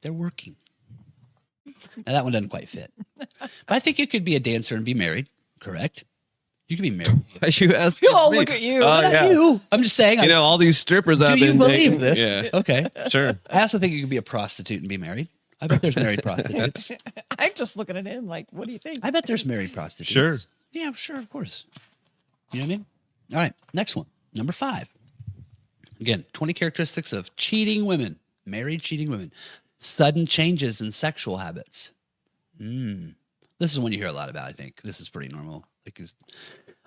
[SPEAKER 4] they're working. Now, that one doesn't quite fit. But I think you could be a dancer and be married, correct? You could be married.
[SPEAKER 3] You asked
[SPEAKER 2] Oh,
[SPEAKER 3] me.
[SPEAKER 2] look at you.
[SPEAKER 3] Oh,
[SPEAKER 2] Look at
[SPEAKER 3] yeah.
[SPEAKER 2] you.
[SPEAKER 4] I'm just saying.
[SPEAKER 3] You know, all these strippers I've
[SPEAKER 4] do you
[SPEAKER 3] been
[SPEAKER 4] believe
[SPEAKER 3] dating.
[SPEAKER 4] this?
[SPEAKER 3] Yeah.
[SPEAKER 4] Okay.
[SPEAKER 3] Sure.
[SPEAKER 4] I also think you could be a prostitute and be married. I bet there's married prostitutes.
[SPEAKER 2] I'm just looking at him like, what do you think?
[SPEAKER 4] I bet there's married prostitutes.
[SPEAKER 3] Sure.
[SPEAKER 4] Yeah, sure, of course. You know what I mean? All right, next one. Number 5. Again, 20 characteristics of cheating women, married cheating women. Sudden changes in sexual habits. This is one you hear a lot about, I think. This is pretty normal.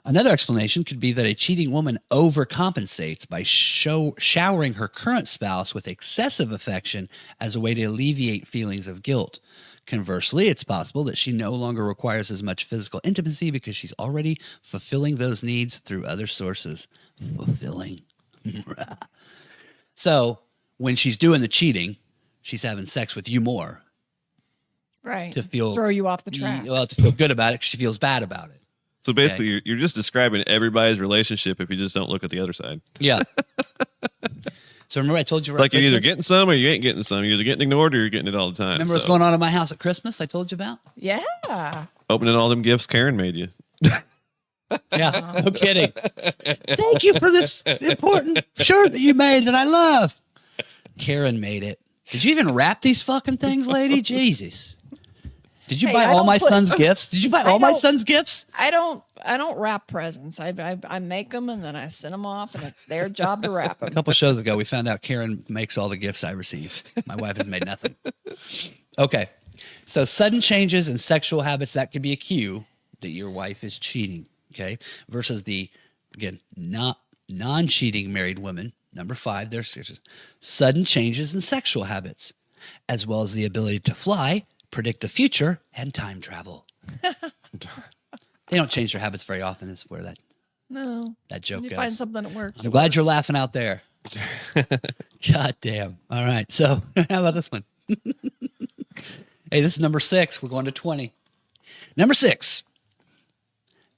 [SPEAKER 4] Another explanation could be that a cheating woman overcompensates by showering her current spouse with excessive affection as a way to alleviate feelings of guilt. Conversely, it's possible that she no longer requires as much physical intimacy because she's already fulfilling those needs through other sources. Fulfilling. So when she's doing the cheating, she's having sex with you more.
[SPEAKER 2] Right.
[SPEAKER 4] To feel
[SPEAKER 2] throw you off the track.
[SPEAKER 4] Well, to feel good about it because she feels bad about it.
[SPEAKER 3] So basically, you're just describing everybody's relationship if you just don't look at the other side.
[SPEAKER 4] Yeah. So remember I told you
[SPEAKER 3] It's like you're either
[SPEAKER 4] Christmas?
[SPEAKER 3] getting some or you ain't getting some. You're either getting ignored or you're getting it all the time.
[SPEAKER 4] Remember what's going on at my house at Christmas I told you about?
[SPEAKER 2] Yeah.
[SPEAKER 3] Opening all them gifts Karen made you.
[SPEAKER 4] Yeah, no kidding. Thank you for this important shirt that you made that I love. Karen made it. Did you even wrap these fucking things, lady? Jesus. Did you
[SPEAKER 2] Hey,
[SPEAKER 4] buy
[SPEAKER 2] I
[SPEAKER 4] all
[SPEAKER 2] don't
[SPEAKER 4] my
[SPEAKER 2] put-
[SPEAKER 4] son's gifts? Did you buy all my
[SPEAKER 2] don't-
[SPEAKER 4] son's gifts?
[SPEAKER 2] I don't wrap presents. I make them and then I send them off and it's their job to wrap
[SPEAKER 4] A
[SPEAKER 2] them.
[SPEAKER 4] couple shows ago, we found out Karen makes all the gifts I receive. My wife has made nothing. Okay. So sudden changes in sexual habits, that could be a cue that your wife is cheating. Okay. Versus the, again, non-cheating married women. Number 5, there's sudden changes in sexual habits, as well as the ability to fly, predict the future, and time travel. They don't change their habits very often, is where that joke
[SPEAKER 2] You
[SPEAKER 4] goes.
[SPEAKER 2] find something that works.
[SPEAKER 4] I'm glad you're laughing out there. God damn. All right. So how about this one? Hey, this is number 6. We're going to 20. Number 6,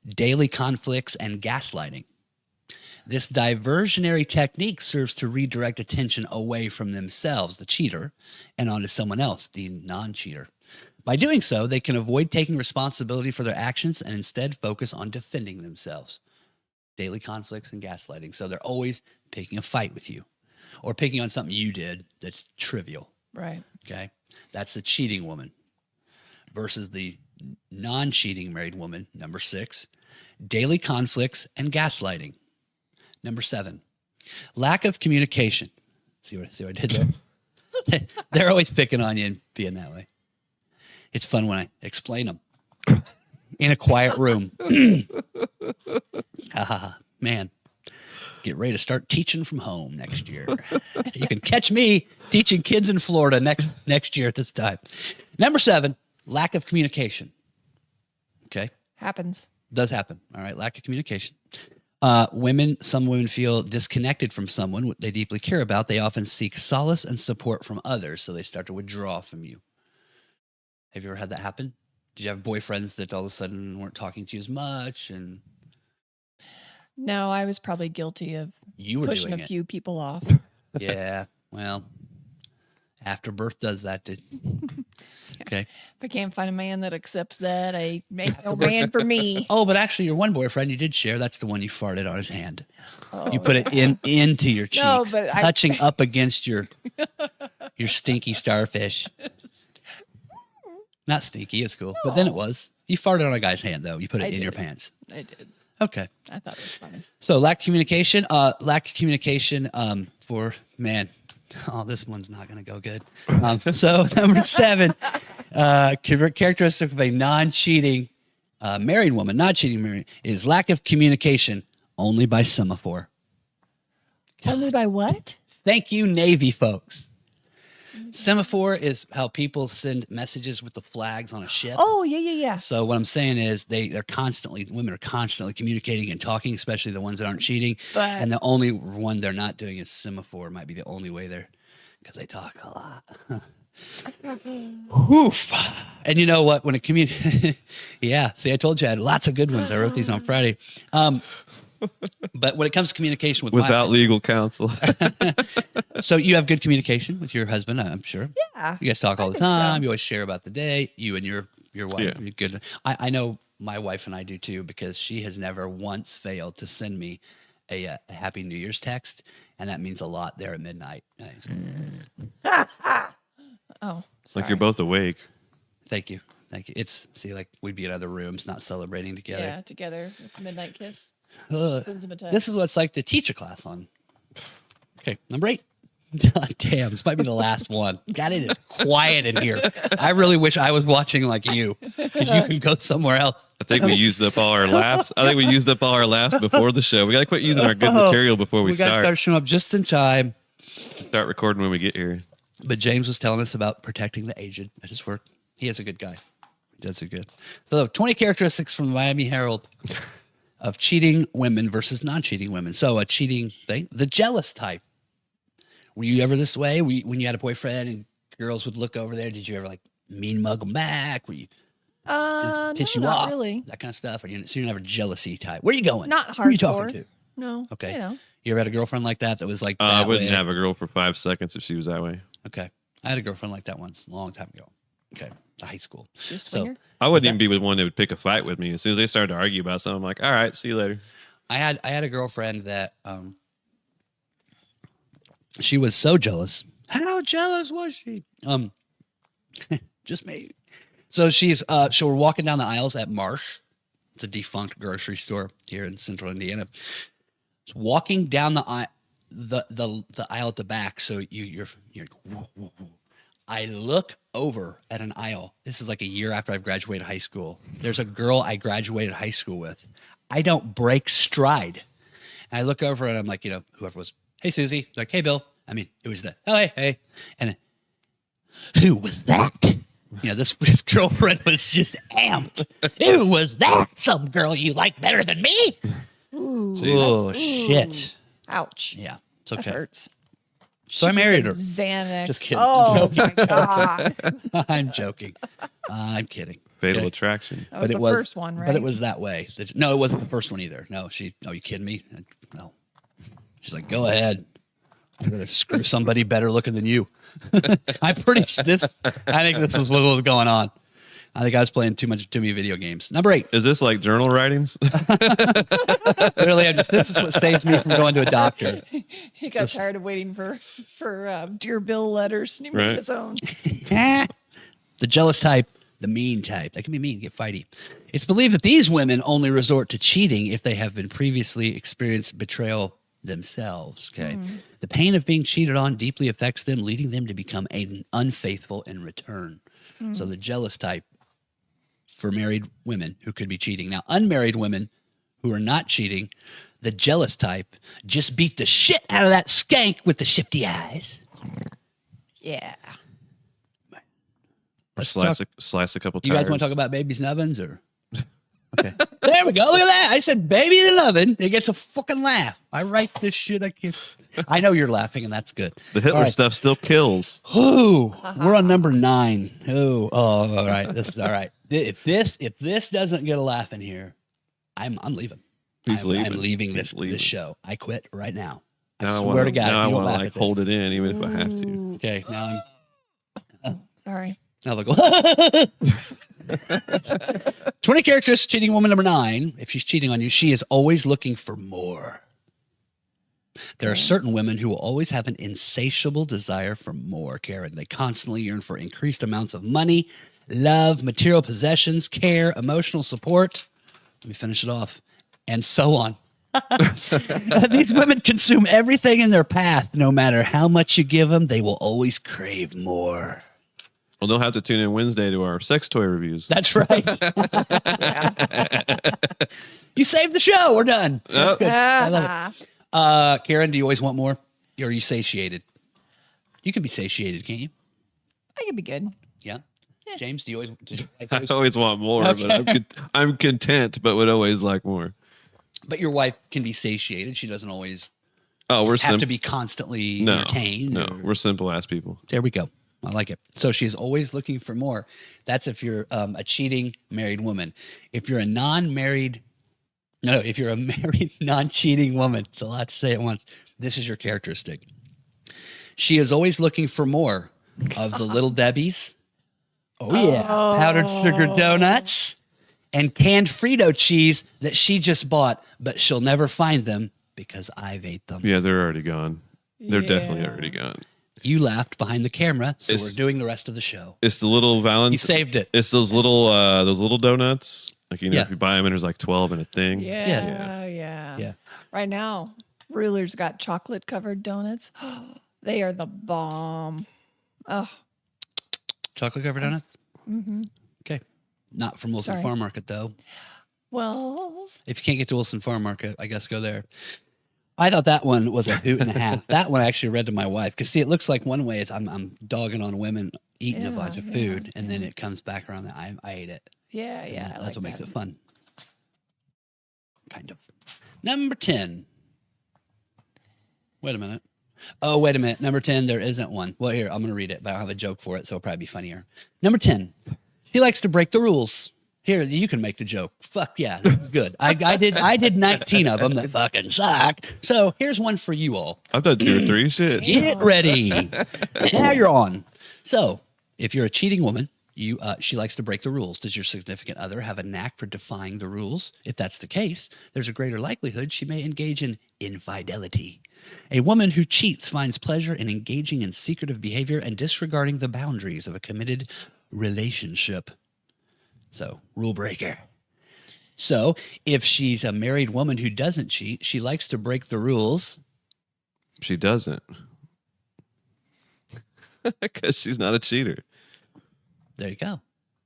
[SPEAKER 4] daily conflicts and gaslighting. This diversionary technique serves to redirect attention away from themselves, the cheater, and onto someone else, the non-cheater. By doing so, they can avoid taking responsibility for their actions and instead focus on defending themselves. Daily conflicts and gaslighting. So they're always picking a fight with you or picking on something you did that's trivial.
[SPEAKER 2] Right.
[SPEAKER 4] Okay. That's the cheating woman versus the non-cheating married woman. Number 6, daily conflicts and gaslighting. Number 7, lack of communication. See what I did there? They're always picking on you and being that way. It's fun when I explain them in a quiet room. Man, get ready to start teaching from home next year. You can catch me teaching kids in Florida next year at this time. Number 7, lack of communication. Okay.
[SPEAKER 2] Happens.
[SPEAKER 4] Does happen. All right. Lack of communication. Some women feel disconnected from someone they deeply care about. They often seek solace and support from others, so they start to withdraw from you. Have you ever had that happen? Did you have boyfriends that all of a sudden weren't talking to you as much? And
[SPEAKER 2] No, I was probably guilty of
[SPEAKER 4] you were
[SPEAKER 2] pushing
[SPEAKER 4] doing
[SPEAKER 2] a
[SPEAKER 4] it.
[SPEAKER 2] few people off.
[SPEAKER 4] Yeah. Well, afterbirth does that. Okay.
[SPEAKER 2] If I can't find a man that accepts that, I make no man for me.
[SPEAKER 4] Oh, but actually, your one boyfriend you did share. That's the one you farted on his hand.
[SPEAKER 2] Oh,
[SPEAKER 4] You put it into your cheeks,
[SPEAKER 2] No, but
[SPEAKER 4] touching up against your stinky starfish. Not stinky, it's cool. But then it was. You farted on a guy's hand, though. You put it
[SPEAKER 2] I
[SPEAKER 4] in your
[SPEAKER 2] did.
[SPEAKER 4] pants.
[SPEAKER 2] I did.
[SPEAKER 4] Okay.
[SPEAKER 2] I thought it was funny.
[SPEAKER 4] So lack of communication. For man. Oh, this one's not going to go good. So number 7, characteristic of a non-cheating married woman, not cheating married, is lack of communication only by semaphore.
[SPEAKER 2] Only by what?
[SPEAKER 4] Thank you, Navy folks. Semaphore is how people send messages with the flags on a ship.
[SPEAKER 2] Oh, yeah.
[SPEAKER 4] So what I'm saying is women are constantly communicating and talking, especially the ones that aren't cheating. And the only one they're not doing is semaphore. Might be the only way because they talk a lot. Oof. And you know what? When it yeah. See, I told you I had lots of good ones. I wrote these on Friday. But when it comes to communication
[SPEAKER 3] without legal counsel.
[SPEAKER 4] So you have good communication with your husband, I'm sure.
[SPEAKER 2] Yeah.
[SPEAKER 4] You guys talk all the
[SPEAKER 2] think so.
[SPEAKER 4] time. You always share about the day. You and your wife.
[SPEAKER 3] Yeah.
[SPEAKER 4] You're good. I know my wife and I do too, because she has never once failed to send me a Happy New Year's text, and that means a lot there at midnight.
[SPEAKER 2] Oh,
[SPEAKER 3] It's like you're both awake.
[SPEAKER 4] Thank you. It's like we'd be in other rooms, not celebrating together.
[SPEAKER 2] yeah, together with the midnight kiss.
[SPEAKER 4] Ugh.
[SPEAKER 2] Sends him a text.
[SPEAKER 4] This is what it's like to teach a class on. Okay, number 8. Damn, this might be the last one. God, it is quiet in here. I really wish I was watching like you, because you can go somewhere else.
[SPEAKER 3] I think we used up all our laughs. Before the show. We got to quit using our good material before we
[SPEAKER 4] got to
[SPEAKER 3] start.
[SPEAKER 4] start showing up just in time.
[SPEAKER 3] Start recording when we get here.
[SPEAKER 4] But James was telling us about protecting the aged at his work. He is a good guy. He does it good. So 20 characteristics from the Miami Herald of cheating women versus non-cheating women. So a cheating thing, the jealous type. Were you ever this way? When you had a boyfriend and girls would look over there, did you ever like mean mug them back? Were you piss you
[SPEAKER 2] not
[SPEAKER 4] off?
[SPEAKER 2] really.
[SPEAKER 4] That kind of stuff. So you're never jealousy type. Where are you going?
[SPEAKER 2] Not
[SPEAKER 4] Who are you
[SPEAKER 2] hardcore.
[SPEAKER 4] talking to?
[SPEAKER 2] No.
[SPEAKER 4] Okay.
[SPEAKER 2] You know.
[SPEAKER 4] You ever had a girlfriend like that was like that
[SPEAKER 3] I wouldn't
[SPEAKER 4] way?
[SPEAKER 3] have a girl for 5 seconds if she was that way.
[SPEAKER 4] Okay. I had a girlfriend like that once, a long time ago. Okay. High school.
[SPEAKER 2] She a swinger?
[SPEAKER 3] I wouldn't even be with one that would pick a fight with me. As soon as they started to argue about something, I'm like, all right, see you later.
[SPEAKER 4] I had a girlfriend that she was so jealous. How jealous was she? Just me. So so we're walking down the aisles at Marsh. It's a defunct grocery store here in central Indiana. It's walking down the aisle, the aisle at the back. So you're like, whoa, whoa, whoa. I look over at an aisle. This is like a year after I've graduated high school. There's a girl I graduated high school with. I don't break stride. And I look over and I'm like, whoever was, hey, Susie. It's like, hey, Bill. I mean, it was hey. And who was that? This girlfriend was just amped. Who was that? Some girl you like better than me?
[SPEAKER 2] Ooh.
[SPEAKER 4] Oh, shit.
[SPEAKER 2] Ouch.
[SPEAKER 4] Yeah, it's okay.
[SPEAKER 2] That hurts.
[SPEAKER 4] So I married her.
[SPEAKER 2] Xanax.
[SPEAKER 4] Just kidding.
[SPEAKER 2] Oh, my God.
[SPEAKER 4] I'm joking. I'm kidding.
[SPEAKER 3] Fatal
[SPEAKER 4] Okay.
[SPEAKER 3] Attraction.
[SPEAKER 2] That was the first one, right?
[SPEAKER 4] But it was that way. No, it wasn't the first one either. No, you kidding me? No. She's like, go ahead. I'm going to screw somebody better looking than you. I'm pretty sure I think this was what was going on. I think I was playing too many video games. Number 8.
[SPEAKER 3] Is this like journal writings?
[SPEAKER 4] Literally, this is what saves me from going to a doctor.
[SPEAKER 2] He got tired of waiting for Dear Bill letters, and he made
[SPEAKER 3] Right.
[SPEAKER 2] his own.
[SPEAKER 4] The jealous type, the mean type. That can be mean, get fighty. It's believed that these women only resort to cheating if they have been previously experienced betrayal themselves. Okay. The pain of being cheated on deeply affects them, leading them to become unfaithful in return. So the jealous type for married women who could be cheating. Now, unmarried women who are not cheating, the jealous type just beat the shit out of that skank with the shifty eyes.
[SPEAKER 2] Yeah.
[SPEAKER 3] Or slice a couple
[SPEAKER 4] You
[SPEAKER 3] tires.
[SPEAKER 4] guys want to talk about babies and ovens or? Okay. There we go. Look at that. I said baby and loving. It gets a fucking laugh. I write this shit. I know you're laughing, and that's good.
[SPEAKER 3] The Hitler
[SPEAKER 4] All right.
[SPEAKER 3] stuff still kills.
[SPEAKER 4] Ooh, we're on number 9. All right. This is all right. If this doesn't get a laugh in here, I'm leaving.
[SPEAKER 3] He's leaving.
[SPEAKER 4] I'm leaving
[SPEAKER 3] He's
[SPEAKER 4] this
[SPEAKER 3] leaving.
[SPEAKER 4] show. I quit right now. I
[SPEAKER 3] Now
[SPEAKER 4] swear to God,
[SPEAKER 3] now
[SPEAKER 4] if
[SPEAKER 3] I
[SPEAKER 4] you don't
[SPEAKER 3] want to
[SPEAKER 4] laugh
[SPEAKER 3] like
[SPEAKER 4] at
[SPEAKER 3] hold
[SPEAKER 4] this.
[SPEAKER 3] it in, even if I have to.
[SPEAKER 4] Okay, now
[SPEAKER 2] Sorry.
[SPEAKER 4] they'll go. 20 characteristics of cheating woman number 9. If she's cheating on you, she is always looking for more. There are certain women who will always have an insatiable desire for more, Karen. They constantly yearn for increased amounts of money, love, material possessions, care, emotional support. Let me finish it off. And so on. These women consume everything in their path. No matter how much you give them, they will always crave more.
[SPEAKER 3] Well, they'll have to tune in Wednesday to our sex toy reviews.
[SPEAKER 4] That's right. You saved the show. We're done.
[SPEAKER 3] Oh.
[SPEAKER 4] Good. I love it. Karen, do you always want more? Or are you satiated? You can be satiated, can't you?
[SPEAKER 2] I could be good.
[SPEAKER 4] Yeah. James, do you always?
[SPEAKER 3] I always want more, but I'm content, but would always like more.
[SPEAKER 4] But your wife can be satiated. She doesn't always
[SPEAKER 3] Oh, we're
[SPEAKER 4] have to be constantly entertained.
[SPEAKER 3] No,
[SPEAKER 4] or-
[SPEAKER 3] we're simple ass people.
[SPEAKER 4] There we go. I like it. So she's always looking for more. That's if you're a cheating married woman. If you're a married, non-cheating woman, it's a lot to say at once. This is your characteristic. She is always looking for more of the Little Debbie's. Oh yeah, powdered sugar donuts and canned Frito cheese that she just bought, but she'll never find them because I've ate them.
[SPEAKER 3] Yeah, they're already gone. They're definitely
[SPEAKER 2] Yeah.
[SPEAKER 3] already gone.
[SPEAKER 4] You laughed behind the camera, so
[SPEAKER 3] It's-
[SPEAKER 4] we're doing the rest of the show.
[SPEAKER 3] It's the little Valentine.
[SPEAKER 4] You saved it.
[SPEAKER 3] It's those little donuts. Like, you know,
[SPEAKER 4] Yeah.
[SPEAKER 3] if you buy them and there's like 12 in a thing.
[SPEAKER 2] Yeah.
[SPEAKER 4] Yeah.
[SPEAKER 2] Right now, Ruler's got chocolate covered donuts. They are the bomb. Oh,
[SPEAKER 4] Chocolate covered donuts?
[SPEAKER 2] mm-hmm.
[SPEAKER 4] Okay. Not from Wilson
[SPEAKER 2] Sorry.
[SPEAKER 4] Farm Market, though.
[SPEAKER 2] Well,
[SPEAKER 4] If you can't get to Wilson Farm Market, I guess go there. I thought that one was a hoot and a half. That one I actually read to my wife. Because, see, it looks like one way it's I'm dogging on women eating a bunch of food, and then it comes back around that I ate it.
[SPEAKER 2] yeah.
[SPEAKER 4] And
[SPEAKER 2] I
[SPEAKER 4] that's
[SPEAKER 2] like
[SPEAKER 4] what makes
[SPEAKER 2] that.
[SPEAKER 4] it fun. Kind of. Number 10. Wait a minute. Oh, wait a minute. Number 10, there isn't one. Well, here, I'm going to read it, but I don't have a joke for it, so it'll probably be funnier. Number 10, she likes to break the rules. Here, you can make the joke. Fuck yeah, this is good. I did 19 of them that fucking suck. So here's one for you all.
[SPEAKER 3] I've done 2 or 3. Shit.
[SPEAKER 4] Get ready. Now you're on. So, if you're a cheating woman, she likes to break the rules. Does your significant other have a knack for defying the rules? If that's the case, there's a greater likelihood she may engage in infidelity. A woman who cheats finds pleasure in engaging in secretive behavior and disregarding the boundaries of a committed relationship. So, rule breaker. So, if she's a married woman who doesn't cheat, she likes to break the rules.
[SPEAKER 3] She doesn't. Because she's not a cheater.
[SPEAKER 4] There you go.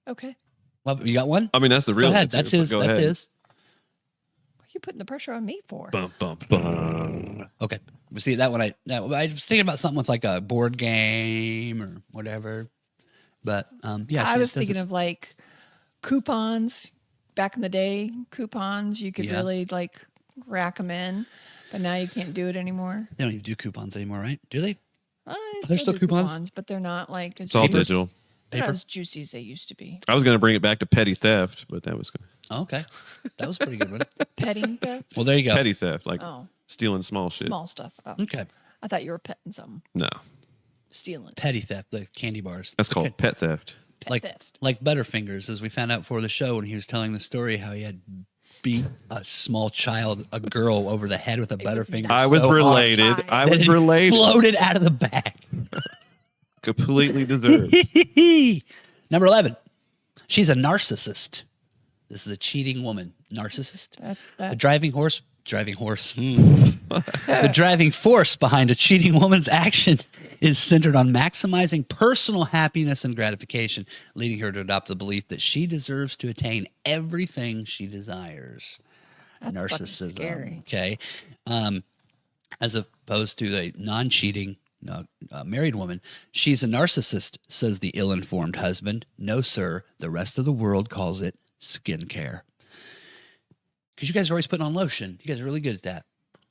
[SPEAKER 2] Okay.
[SPEAKER 4] Well, you got one?
[SPEAKER 3] I mean, that's the real
[SPEAKER 4] Go ahead.
[SPEAKER 3] answer,
[SPEAKER 4] That's
[SPEAKER 3] but
[SPEAKER 4] his.
[SPEAKER 3] go
[SPEAKER 4] That's
[SPEAKER 3] ahead.
[SPEAKER 4] his.
[SPEAKER 2] What are you putting the pressure on me for?
[SPEAKER 3] Bum, bum, bum.
[SPEAKER 4] Okay. We see that one. I was thinking about something with like a board game or whatever. But yeah,
[SPEAKER 2] I
[SPEAKER 4] she
[SPEAKER 2] was
[SPEAKER 4] just doesn't-
[SPEAKER 2] thinking of like coupons. Back in the day, coupons, you could
[SPEAKER 4] Yeah.
[SPEAKER 2] really like rack them in, but now you can't do it anymore.
[SPEAKER 4] They don't even do coupons anymore, right? Do they?
[SPEAKER 2] They
[SPEAKER 4] still
[SPEAKER 2] do
[SPEAKER 4] coupons?
[SPEAKER 2] but they're not like
[SPEAKER 3] It's all digital.
[SPEAKER 2] they're not
[SPEAKER 4] Paper?
[SPEAKER 2] as juicy as they used to be.
[SPEAKER 3] I was going to bring it back to petty theft, but that was
[SPEAKER 4] Oh, okay. That was a pretty good one.
[SPEAKER 2] Petting theft?
[SPEAKER 4] Well, there you go.
[SPEAKER 3] petty theft, like
[SPEAKER 2] Oh,
[SPEAKER 3] stealing small shit.
[SPEAKER 2] small stuff. Oh,
[SPEAKER 4] Okay.
[SPEAKER 2] I thought you were petting something,
[SPEAKER 3] No,
[SPEAKER 2] stealing.
[SPEAKER 4] Petty theft, the candy bars.
[SPEAKER 3] that's called pet theft.
[SPEAKER 2] Pet
[SPEAKER 4] like
[SPEAKER 2] theft.
[SPEAKER 4] like Butterfingers, as we found out for the show when he was telling the story how he had beat a small child, a girl, over the head with a Butterfinger.
[SPEAKER 3] I was
[SPEAKER 4] so hard
[SPEAKER 3] related.
[SPEAKER 2] hard.
[SPEAKER 3] I
[SPEAKER 4] that
[SPEAKER 3] was
[SPEAKER 4] it
[SPEAKER 3] related.
[SPEAKER 4] Exploded out of the bag.
[SPEAKER 3] Completely deserved.
[SPEAKER 4] Number 11. She's a narcissist. This is a cheating woman. Narcissist. The
[SPEAKER 2] That's-
[SPEAKER 4] driving horse. The driving force behind a cheating woman's action is centered on maximizing personal happiness and gratification, leading her to adopt the belief that she deserves to attain everything she desires.
[SPEAKER 2] That's fucking scary.
[SPEAKER 4] Okay. As opposed to a non-cheating married woman. She's a narcissist, says the ill-informed husband. No, sir. The rest of the world calls it skincare. Because you guys are always putting on lotion. You guys are really good at that.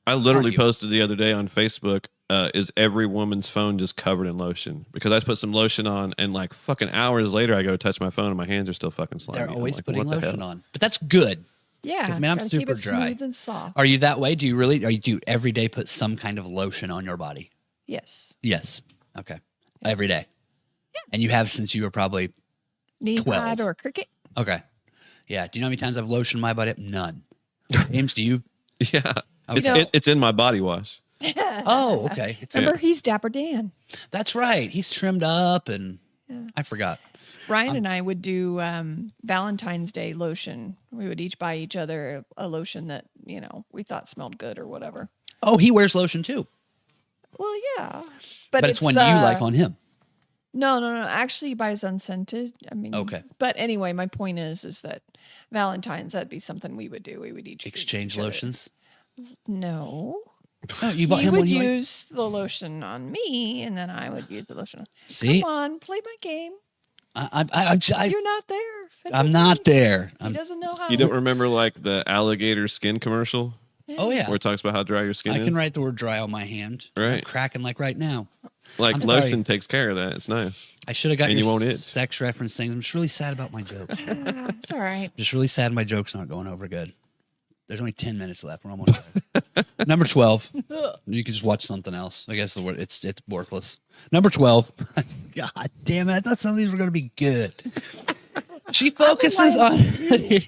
[SPEAKER 3] I literally
[SPEAKER 4] Aren't you?
[SPEAKER 3] posted the other day on Facebook, is every woman's phone just covered in lotion? Because I put some lotion on and like fucking hours later I go to touch my phone and my hands are still fucking slimy.
[SPEAKER 4] They're
[SPEAKER 3] I'm
[SPEAKER 4] always
[SPEAKER 3] like,
[SPEAKER 4] putting
[SPEAKER 3] what the
[SPEAKER 4] lotion
[SPEAKER 3] hell?
[SPEAKER 4] on. But that's good.
[SPEAKER 2] Yeah.
[SPEAKER 4] 'Cause, man, I'm
[SPEAKER 2] gotta keep
[SPEAKER 4] super
[SPEAKER 2] it
[SPEAKER 4] dry.
[SPEAKER 2] smooth and soft.
[SPEAKER 4] Are you that way? Do you really? Do you every day put some kind of lotion on your body?
[SPEAKER 2] Yes.
[SPEAKER 4] Yes. Okay. Every day. Yeah. And you have since you were probably
[SPEAKER 2] Knee
[SPEAKER 4] 12.
[SPEAKER 2] pad or cricket?
[SPEAKER 4] okay. Yeah. Do you know how many times I've lotioned my body up? None. James, do you?
[SPEAKER 3] Yeah.
[SPEAKER 2] know-
[SPEAKER 3] It's in my body wash.
[SPEAKER 4] Oh, okay.
[SPEAKER 2] Remember, he's Dapper Dan.
[SPEAKER 4] That's right. He's trimmed up, and I forgot.
[SPEAKER 2] Ryan and I would do Valentine's Day lotion. We would each buy each other a lotion that, we thought smelled good or whatever.
[SPEAKER 4] Oh, he wears lotion too,
[SPEAKER 2] Well, yeah.
[SPEAKER 4] but it's one you like on him.
[SPEAKER 2] No. Actually, he buys unscented. I mean,
[SPEAKER 4] Okay.
[SPEAKER 2] But anyway, my point is that Valentine's, that'd be something we would do. We would each
[SPEAKER 4] Exchange
[SPEAKER 2] each other.
[SPEAKER 4] lotions.
[SPEAKER 2] No.
[SPEAKER 4] Oh, you bought
[SPEAKER 2] He
[SPEAKER 4] him
[SPEAKER 2] would
[SPEAKER 4] one you like?
[SPEAKER 2] use the lotion on me, and then I would use the lotion on.
[SPEAKER 4] See?
[SPEAKER 2] Come on, play my game.
[SPEAKER 4] I'm
[SPEAKER 2] You're not there. It's
[SPEAKER 4] not
[SPEAKER 2] okay.
[SPEAKER 4] there.
[SPEAKER 2] He doesn't know how.
[SPEAKER 3] You don't remember like the alligator skin commercial
[SPEAKER 4] Oh yeah.
[SPEAKER 3] where it talks about how dry your skin
[SPEAKER 4] I
[SPEAKER 3] is?
[SPEAKER 4] can write the word dry on my hand. I'm
[SPEAKER 3] Right.
[SPEAKER 4] cracking like right now.
[SPEAKER 3] Like
[SPEAKER 4] I'm
[SPEAKER 3] lotion
[SPEAKER 4] sorry.
[SPEAKER 3] takes care of that. It's nice.
[SPEAKER 4] I should have got
[SPEAKER 3] And
[SPEAKER 4] your
[SPEAKER 3] you won't itch.
[SPEAKER 4] sex reference things. I'm just really sad about my joke.
[SPEAKER 2] It's all right.
[SPEAKER 4] Just really sad my joke's not going over good. There's only 10 minutes left. We're almost there. Number 12. You can just watch something else. I guess the word it's worthless. Number 12. God damn it. I thought some of these were going to be good. She focuses on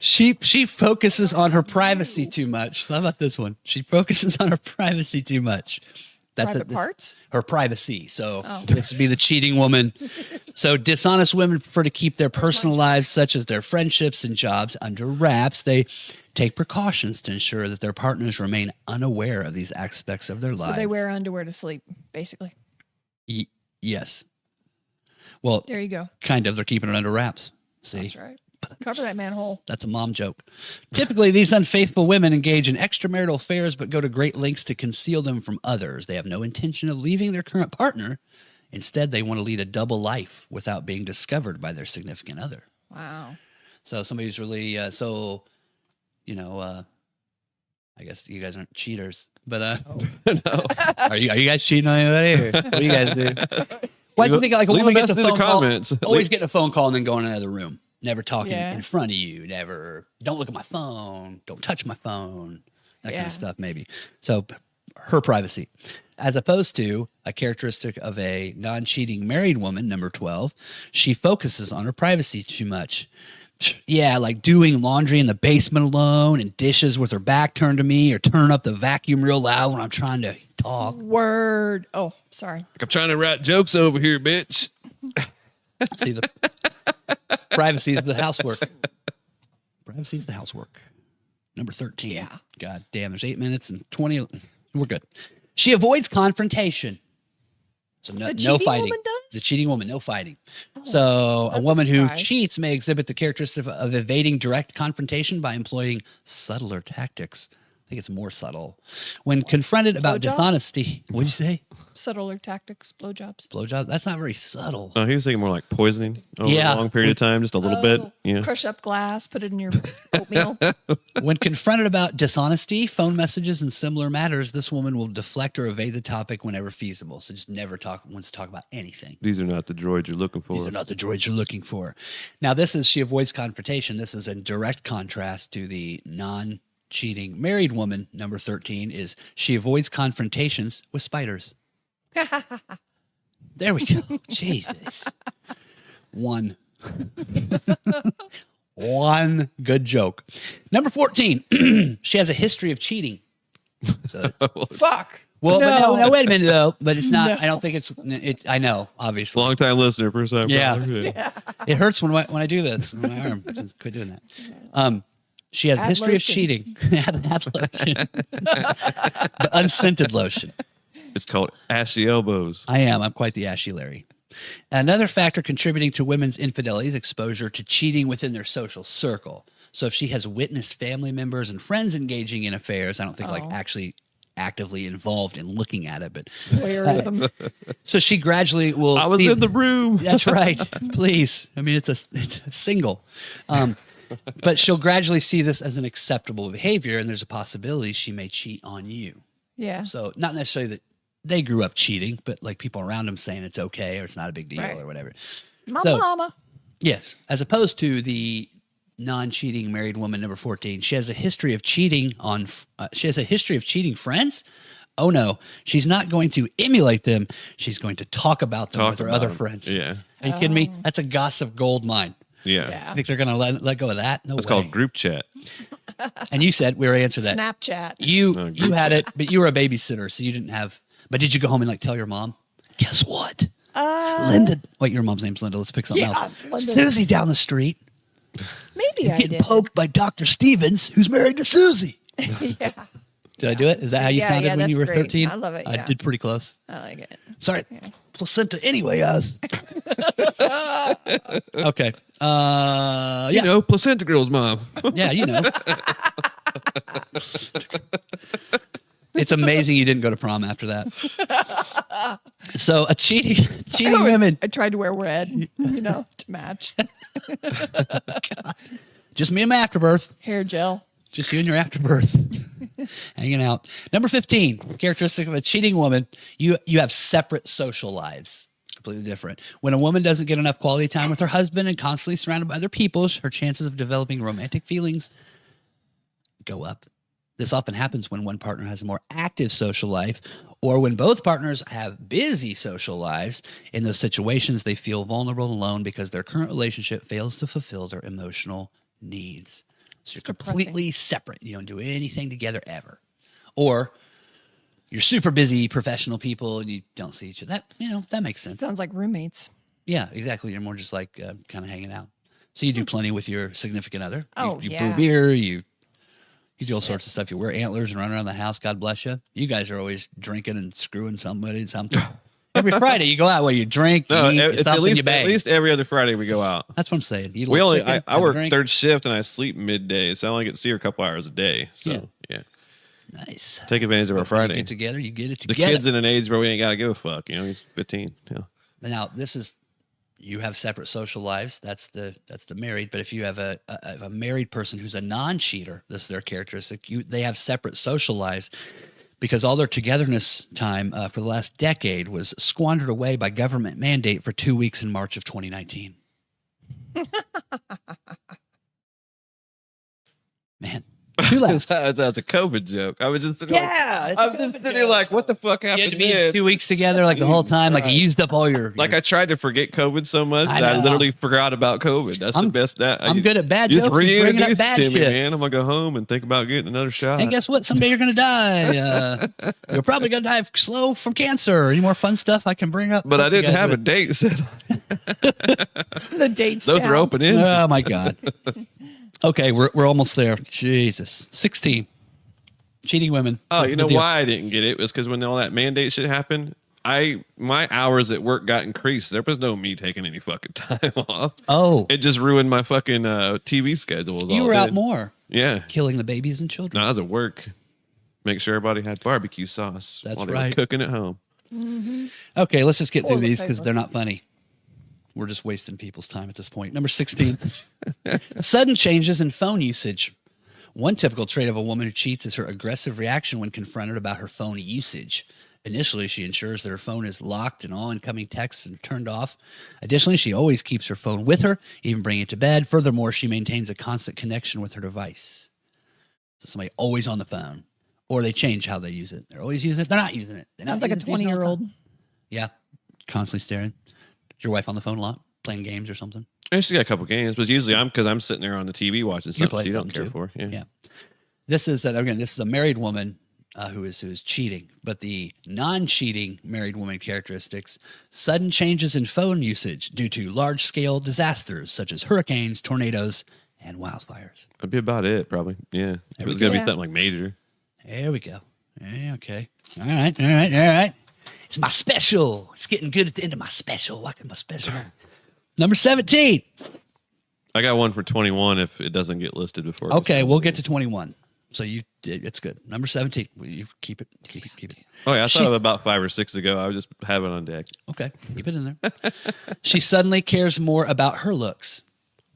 [SPEAKER 4] she focuses on her privacy too much. How about this one? She focuses on her privacy too much.
[SPEAKER 2] Private parts?
[SPEAKER 4] Her privacy. So
[SPEAKER 2] Oh.
[SPEAKER 4] this would be the cheating woman. So dishonest women prefer to keep their personal lives, such as their friendships and jobs, under wraps. They take precautions to ensure that their partners remain unaware of these aspects of their
[SPEAKER 2] So
[SPEAKER 4] lives.
[SPEAKER 2] they wear underwear to sleep, basically.
[SPEAKER 4] Yes. Well,
[SPEAKER 2] There you go.
[SPEAKER 4] kind of. They're keeping it under wraps. See?
[SPEAKER 2] That's right. Cover that manhole.
[SPEAKER 4] That's a mom joke. Typically, these unfaithful women engage in extramarital affairs but go to great lengths to conceal them from others. They have no intention of leaving their current partner. Instead, they want to lead a double life without being discovered by their significant other.
[SPEAKER 2] Wow.
[SPEAKER 4] So somebody who's really, I guess you guys aren't cheaters, but
[SPEAKER 3] No.
[SPEAKER 4] are you guys cheating on anybody? Or what do you guys do? Why do you think like a
[SPEAKER 3] Leave
[SPEAKER 4] woman
[SPEAKER 3] a
[SPEAKER 4] gets a
[SPEAKER 3] message in
[SPEAKER 4] phone
[SPEAKER 3] the
[SPEAKER 4] call,
[SPEAKER 3] comments.
[SPEAKER 4] always getting a phone call and then going in another room, never talking
[SPEAKER 2] Yeah.
[SPEAKER 4] in front of you, never, don't look at my phone, don't touch my phone, that kind
[SPEAKER 2] Yeah.
[SPEAKER 4] of stuff maybe. So her privacy, as opposed to a characteristic of a non-cheating married woman, number 12, she focuses on her privacy too much. Yeah, like doing laundry in the basement alone and dishes with her back turned to me, or turn up the vacuum real loud when I'm trying to talk.
[SPEAKER 2] Word. Oh, sorry.
[SPEAKER 3] I'm trying to write jokes over here, bitch.
[SPEAKER 4] See, the privacy is the housework. Privacy is the housework. Number 13.
[SPEAKER 2] Yeah.
[SPEAKER 4] God damn, there's 8 minutes and 20. We're good. She avoids confrontation. So no,
[SPEAKER 2] The
[SPEAKER 4] no
[SPEAKER 2] cheating
[SPEAKER 4] fighting.
[SPEAKER 2] woman does?
[SPEAKER 4] The cheating woman, no fighting. So a
[SPEAKER 2] that's a
[SPEAKER 4] woman who
[SPEAKER 2] surprise.
[SPEAKER 4] cheats may exhibit the characteristic of evading direct confrontation by employing subtler tactics. I think it's more subtle. When confronted about
[SPEAKER 2] Blowjobs?
[SPEAKER 4] dishonesty, what'd you say?
[SPEAKER 2] Subtler tactics, blowjobs.
[SPEAKER 4] Blowjob? That's not very subtle.
[SPEAKER 3] Oh, he was thinking more like poisoning over
[SPEAKER 4] Yeah.
[SPEAKER 3] a long period of time, just a little bit. Yeah.
[SPEAKER 2] Crush up glass, put it in your oatmeal.
[SPEAKER 4] When confronted about dishonesty, phone messages, and similar matters, this woman will deflect or evade the topic whenever feasible. So just never wants to talk about anything.
[SPEAKER 3] These are not the droids you're looking for.
[SPEAKER 4] These are not the droids you're looking for. Now, she avoids confrontation. This is in direct contrast to the non-cheating married woman, number 13, is she avoids confrontations with spiders. There we go. Jesus. One good joke. Number 14, she has a history of cheating. So,
[SPEAKER 2] Fuck.
[SPEAKER 4] well, but
[SPEAKER 2] No.
[SPEAKER 4] no, wait a minute though. But it's not.
[SPEAKER 2] No.
[SPEAKER 4] I don't think it's. I know, obviously.
[SPEAKER 3] Long time listener, first time.
[SPEAKER 4] Yeah.
[SPEAKER 3] caller.
[SPEAKER 4] It hurts when I do this. My arm. Just quit doing that. She has a
[SPEAKER 2] Add
[SPEAKER 4] history
[SPEAKER 2] lotion.
[SPEAKER 4] of cheating. Add lotion. The unscented lotion.
[SPEAKER 3] It's called ashy elbows.
[SPEAKER 4] I'm quite the ashy Larry. Another factor contributing to women's infidelity is exposure to cheating within their social circle. So if she has witnessed family members and friends engaging in affairs, I don't think like actually actively involved in looking at it, but
[SPEAKER 2] Voyeurism.
[SPEAKER 4] so she gradually will.
[SPEAKER 3] I was
[SPEAKER 4] see-
[SPEAKER 3] in the room.
[SPEAKER 4] That's right. Please. I mean, it's a single. But she'll gradually see this as an acceptable behavior, and there's a possibility she may cheat on you.
[SPEAKER 2] Yeah.
[SPEAKER 4] So not necessarily that they grew up cheating, but like people around them saying it's okay or it's not a big deal
[SPEAKER 2] Right.
[SPEAKER 4] or whatever.
[SPEAKER 2] My
[SPEAKER 4] So-
[SPEAKER 2] mama.
[SPEAKER 4] Yes, as opposed to the non-cheating married woman number 14. She has a history of cheating on. She has a history of cheating friends. Oh no, she's not going to emulate them. She's going to talk about them
[SPEAKER 3] Talk
[SPEAKER 4] with her
[SPEAKER 3] about
[SPEAKER 4] other
[SPEAKER 3] them.
[SPEAKER 4] friends.
[SPEAKER 3] Yeah.
[SPEAKER 4] Are you kidding me? That's a gossip gold mine.
[SPEAKER 3] Yeah.
[SPEAKER 2] Yeah.
[SPEAKER 4] I think they're going to let go of that. No
[SPEAKER 3] It's
[SPEAKER 4] way.
[SPEAKER 3] called group chat.
[SPEAKER 4] And you said we already answered that.
[SPEAKER 2] Snapchat.
[SPEAKER 4] You
[SPEAKER 3] No,
[SPEAKER 4] you had it, but you were a babysitter, so you didn't have. But did you go home and like tell your mom? Guess what? Linda. Wait, your mom's name's Linda. Let's pick something
[SPEAKER 2] Yeah,
[SPEAKER 4] else.
[SPEAKER 2] Linda.
[SPEAKER 4] Susie down the street
[SPEAKER 2] Maybe
[SPEAKER 4] is
[SPEAKER 2] I
[SPEAKER 4] getting
[SPEAKER 2] did.
[SPEAKER 4] poked by Dr. Stevens, who's married to Susie.
[SPEAKER 2] Yeah.
[SPEAKER 4] Did I do it? Is that how you
[SPEAKER 2] Yeah,
[SPEAKER 4] sounded
[SPEAKER 2] yeah,
[SPEAKER 4] when you were
[SPEAKER 2] that's great.
[SPEAKER 4] 13?
[SPEAKER 2] I love it,
[SPEAKER 4] I
[SPEAKER 2] yeah.
[SPEAKER 4] did pretty close.
[SPEAKER 2] I like it.
[SPEAKER 4] Sorry. Placenta anyway, us. Okay. Yeah.
[SPEAKER 3] You know, placenta girl's mom.
[SPEAKER 4] Yeah, you know. It's amazing you didn't go to prom after that. So a cheating women.
[SPEAKER 2] I tried to wear red, to match.
[SPEAKER 4] Just me and my afterbirth.
[SPEAKER 2] Hair gel.
[SPEAKER 4] Just you and your afterbirth. Hanging out. Number 15, characteristic of a cheating woman, you have separate social lives. Completely different. When a woman doesn't get enough quality time with her husband and constantly surrounded by other people, her chances of developing romantic feelings go up. This often happens when one partner has a more active social life or when both partners have busy social lives. In those situations, they feel vulnerable and alone because their current relationship fails to fulfill their emotional needs. So you're completely separate. You don't do anything together ever. Or you're super busy professional people and you don't see each other. That makes sense.
[SPEAKER 2] Sounds like roommates.
[SPEAKER 4] Yeah, exactly. You're more just like kind of hanging out. So you do plenty with your significant other.
[SPEAKER 2] Oh,
[SPEAKER 4] you
[SPEAKER 2] yeah.
[SPEAKER 4] brew beer. You do all sorts of stuff. You wear antlers and run around the house. God bless you. You guys are always drinking and screwing somebody something. Every Friday you go out where you drink,
[SPEAKER 3] No,
[SPEAKER 4] you eat, you
[SPEAKER 3] it's
[SPEAKER 4] stop
[SPEAKER 3] at
[SPEAKER 4] and you
[SPEAKER 3] least
[SPEAKER 4] bang.
[SPEAKER 3] every other Friday we go out.
[SPEAKER 4] That's what I'm saying. You
[SPEAKER 3] We
[SPEAKER 4] like
[SPEAKER 3] only
[SPEAKER 4] chicken,
[SPEAKER 3] I
[SPEAKER 4] have a
[SPEAKER 3] work
[SPEAKER 4] drink.
[SPEAKER 3] third shift and I sleep midday, so I only get to see her a couple hours a day. So yeah.
[SPEAKER 4] Nice.
[SPEAKER 3] Take advantage of our
[SPEAKER 4] When you
[SPEAKER 3] Friday.
[SPEAKER 4] get together, you get it
[SPEAKER 3] The
[SPEAKER 4] together.
[SPEAKER 3] kid's in an age where we ain't gotta give a fuck. He's 15. Yeah.
[SPEAKER 4] Now this is you have separate social lives. That's the married. But if you have a married person who's a non-cheater, this is their characteristic. They have separate social lives because all their togetherness time for the last decade was squandered away by government mandate for 2 weeks in March of 2019. Man, two laughs.
[SPEAKER 3] That's a COVID joke. I was just sitting
[SPEAKER 4] Yeah,
[SPEAKER 3] I was just sitting here like, what the fuck
[SPEAKER 4] You had
[SPEAKER 3] happened
[SPEAKER 4] to be
[SPEAKER 3] then?
[SPEAKER 4] 2 weeks together like the whole time. Like you used up all your.
[SPEAKER 3] Like I tried to forget COVID so much
[SPEAKER 4] I
[SPEAKER 3] that I
[SPEAKER 4] know.
[SPEAKER 3] literally forgot about COVID. That's the best.
[SPEAKER 4] I'm good at bad
[SPEAKER 3] you
[SPEAKER 4] jokes.
[SPEAKER 3] just
[SPEAKER 4] Just bringing up
[SPEAKER 3] reintroduce it
[SPEAKER 4] bad
[SPEAKER 3] to me,
[SPEAKER 4] shit.
[SPEAKER 3] man. I'm gonna go home and think about getting another shot.
[SPEAKER 4] And guess what? Someday you're going to die. You're probably going to die slow from cancer. Any more fun stuff I can bring up?
[SPEAKER 3] But I
[SPEAKER 4] Help you
[SPEAKER 3] didn't
[SPEAKER 4] guys
[SPEAKER 3] have a
[SPEAKER 4] with?
[SPEAKER 3] date set.
[SPEAKER 2] The dates.
[SPEAKER 3] Those
[SPEAKER 2] down.
[SPEAKER 3] are open ended.
[SPEAKER 4] Oh my God. Okay, we're almost there. Jesus. 16. Cheating women.
[SPEAKER 3] Oh,
[SPEAKER 4] What's
[SPEAKER 3] you
[SPEAKER 4] the
[SPEAKER 3] know
[SPEAKER 4] deal?
[SPEAKER 3] why I didn't get it? It was because when all that mandate shit happened, my hours at work got increased. There was no me taking any fucking time off.
[SPEAKER 4] Oh,
[SPEAKER 3] It just ruined my fucking TV schedule. is
[SPEAKER 4] you
[SPEAKER 3] all
[SPEAKER 4] were
[SPEAKER 3] it
[SPEAKER 4] out
[SPEAKER 3] did.
[SPEAKER 4] more
[SPEAKER 3] Yeah.
[SPEAKER 4] killing the babies and children.
[SPEAKER 3] No, I was at work. Make sure everybody had barbecue sauce
[SPEAKER 4] That's
[SPEAKER 3] while they were
[SPEAKER 4] right.
[SPEAKER 3] cooking at home.
[SPEAKER 4] Okay, let's just get through
[SPEAKER 2] Toilet
[SPEAKER 4] these because
[SPEAKER 2] paper.
[SPEAKER 4] they're not funny. We're just wasting people's time at this point. Number 16. Sudden changes in phone usage. One typical trait of a woman who cheats is her aggressive reaction when confronted about her phone usage. Initially, she ensures that her phone is locked and all incoming texts are turned off. Additionally, she always keeps her phone with her, even bringing it to bed. Furthermore, she maintains a constant connection with her device. So somebody always on the phone. Or they change how they use it. They're always using it. They're not using it. They're not
[SPEAKER 2] Sounds like a
[SPEAKER 4] using it, using it all the
[SPEAKER 2] 20-year-old.
[SPEAKER 4] time. Yeah, constantly staring. Is your wife on the phone a lot? Playing games or something?
[SPEAKER 3] And she's got a couple games, but usually I'm sitting there on the TV watching something
[SPEAKER 4] playing
[SPEAKER 3] you don't
[SPEAKER 4] something
[SPEAKER 3] care
[SPEAKER 4] too.
[SPEAKER 3] for. Yeah.
[SPEAKER 4] This is a married woman who is cheating, but the non-cheating married woman characteristics: sudden changes in phone usage due to large-scale disasters such as hurricanes, tornadoes, and wildfires.
[SPEAKER 3] That'd be about it, probably. Yeah. If it was
[SPEAKER 4] we
[SPEAKER 3] gonna be
[SPEAKER 2] go.
[SPEAKER 3] something like major.
[SPEAKER 4] There we go. Yeah, okay. All right. It's my special. It's getting good at the end of my special. What can my special? Number 17.
[SPEAKER 3] I got one for 21 if it doesn't get listed before. it
[SPEAKER 4] Okay,
[SPEAKER 3] goes.
[SPEAKER 4] we'll get to 21. So it's good. Number 17. You keep it.
[SPEAKER 3] Oh yeah, I
[SPEAKER 4] She's-
[SPEAKER 3] thought of about 5 or 6 ago. I would just have it on deck.
[SPEAKER 4] Okay, keep it in there. She suddenly cares more about her looks.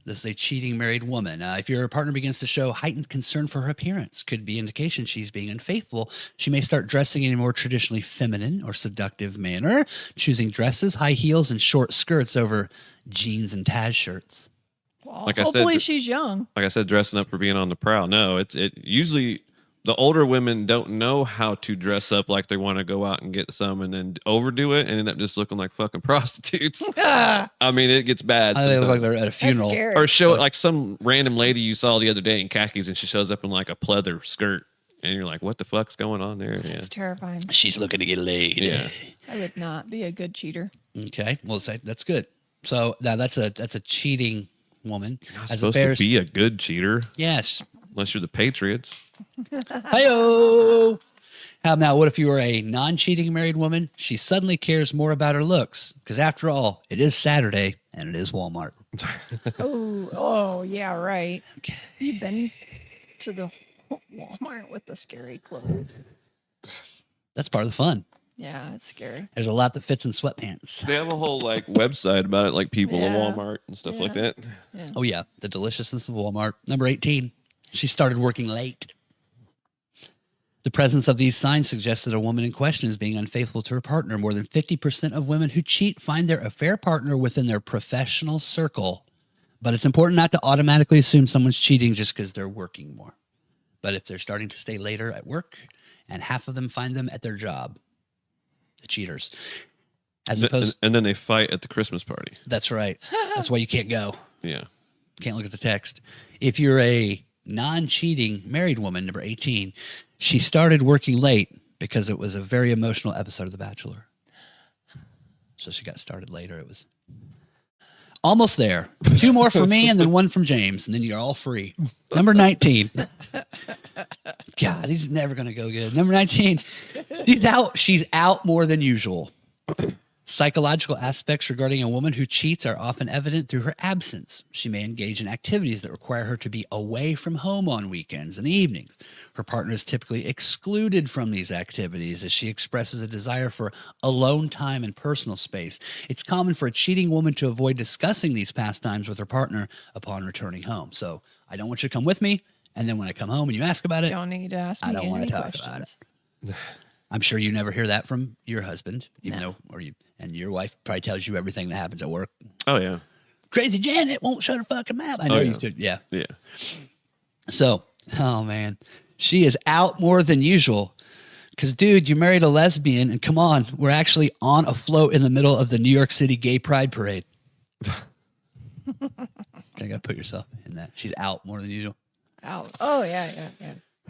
[SPEAKER 4] This is a cheating married woman. If your partner begins to show heightened concern for her appearance, could be indication she's being unfaithful. She may start dressing in a more traditionally feminine or seductive manner, choosing dresses, high heels, and short skirts over jeans and Taz shirts.
[SPEAKER 2] Well,
[SPEAKER 3] Like I said,
[SPEAKER 2] hopefully she's young.
[SPEAKER 3] Like I said, dressing up for being on the prowl. No, it usually the older women don't know how to dress up like they want to go out and get some and then overdo it and end up just looking like fucking prostitutes. I mean, it gets bad.
[SPEAKER 4] They look like
[SPEAKER 3] sometimes.
[SPEAKER 4] they're at a
[SPEAKER 2] That's
[SPEAKER 4] funeral.
[SPEAKER 2] scary.
[SPEAKER 3] Or show it like some random lady you saw the other day in khakis and she shows up in like a pleather skirt and you're like, what the fuck's going on there? Yeah.
[SPEAKER 2] It's terrifying.
[SPEAKER 4] She's looking to get laid.
[SPEAKER 3] Yeah.
[SPEAKER 2] I would not be a good cheater.
[SPEAKER 4] Okay. Well, that's good. So now that's a cheating woman.
[SPEAKER 3] You're not supposed to be a good cheater
[SPEAKER 4] Yes.
[SPEAKER 3] unless you're the Patriots.
[SPEAKER 4] Hi-yo. Now, what if you were a non-cheating married woman? She suddenly cares more about her looks because, after all, it is Saturday and it is Walmart.
[SPEAKER 2] Oh, yeah, right.
[SPEAKER 4] Okay.
[SPEAKER 2] You've been to the Walmart with the scary clothes.
[SPEAKER 4] That's part of the fun.
[SPEAKER 2] Yeah, it's scary.
[SPEAKER 4] There's a lot that fits in sweatpants.
[SPEAKER 3] They have a whole like website about it, like people
[SPEAKER 2] Yeah.
[SPEAKER 3] in Walmart and stuff like that.
[SPEAKER 2] Yeah.
[SPEAKER 4] Oh, yeah. The deliciousness of Walmart. Number 18. She started working late. The presence of these signs suggests that a woman in question is being unfaithful to her partner. More than 50% of women who cheat find their affair partner within their professional circle. But it's important not to automatically assume someone's cheating just because they're working more. But if they're starting to stay later at work, and half of them find them at their job, the cheaters.
[SPEAKER 3] And then they fight at the Christmas party.
[SPEAKER 4] That's right. That's why you can't go.
[SPEAKER 3] Yeah.
[SPEAKER 4] Can't look at the text. If you're a non-cheating married woman, number 18, she started working late because it was a very emotional episode of The Bachelor. So she got started later. It was almost there. 2 more for me and then 1 from James, and then you're all free. Number 19. God, these are never going to go good. Number 19. She's out more than usual. Psychological aspects regarding a woman who cheats are often evident through her absence. She may engage in activities that require her to be away from home on weekends and evenings. Her partner is typically excluded from these activities as she expresses a desire for alone time and personal space. It's common for a cheating woman to avoid discussing these pastimes with her partner upon returning home. So, I don't want you to come with me, and then when I come home and you ask about it,
[SPEAKER 2] Don't need to ask me
[SPEAKER 4] I don't want
[SPEAKER 2] any
[SPEAKER 4] to talk
[SPEAKER 2] questions.
[SPEAKER 4] about it. I'm sure you never hear that from your husband, even though, and your wife probably tells you everything that happens at work.
[SPEAKER 3] Oh yeah.
[SPEAKER 4] Crazy Janet won't shut her fucking mouth. I know you do. Yeah.
[SPEAKER 3] Yeah.
[SPEAKER 4] So, oh man, she is out more than usual. Because, dude, you married a lesbian, and come on, we're actually on a float in the middle of the New York City Gay Pride Parade. You gotta put yourself in that. She's out more than usual.
[SPEAKER 2] Out. Oh, yeah.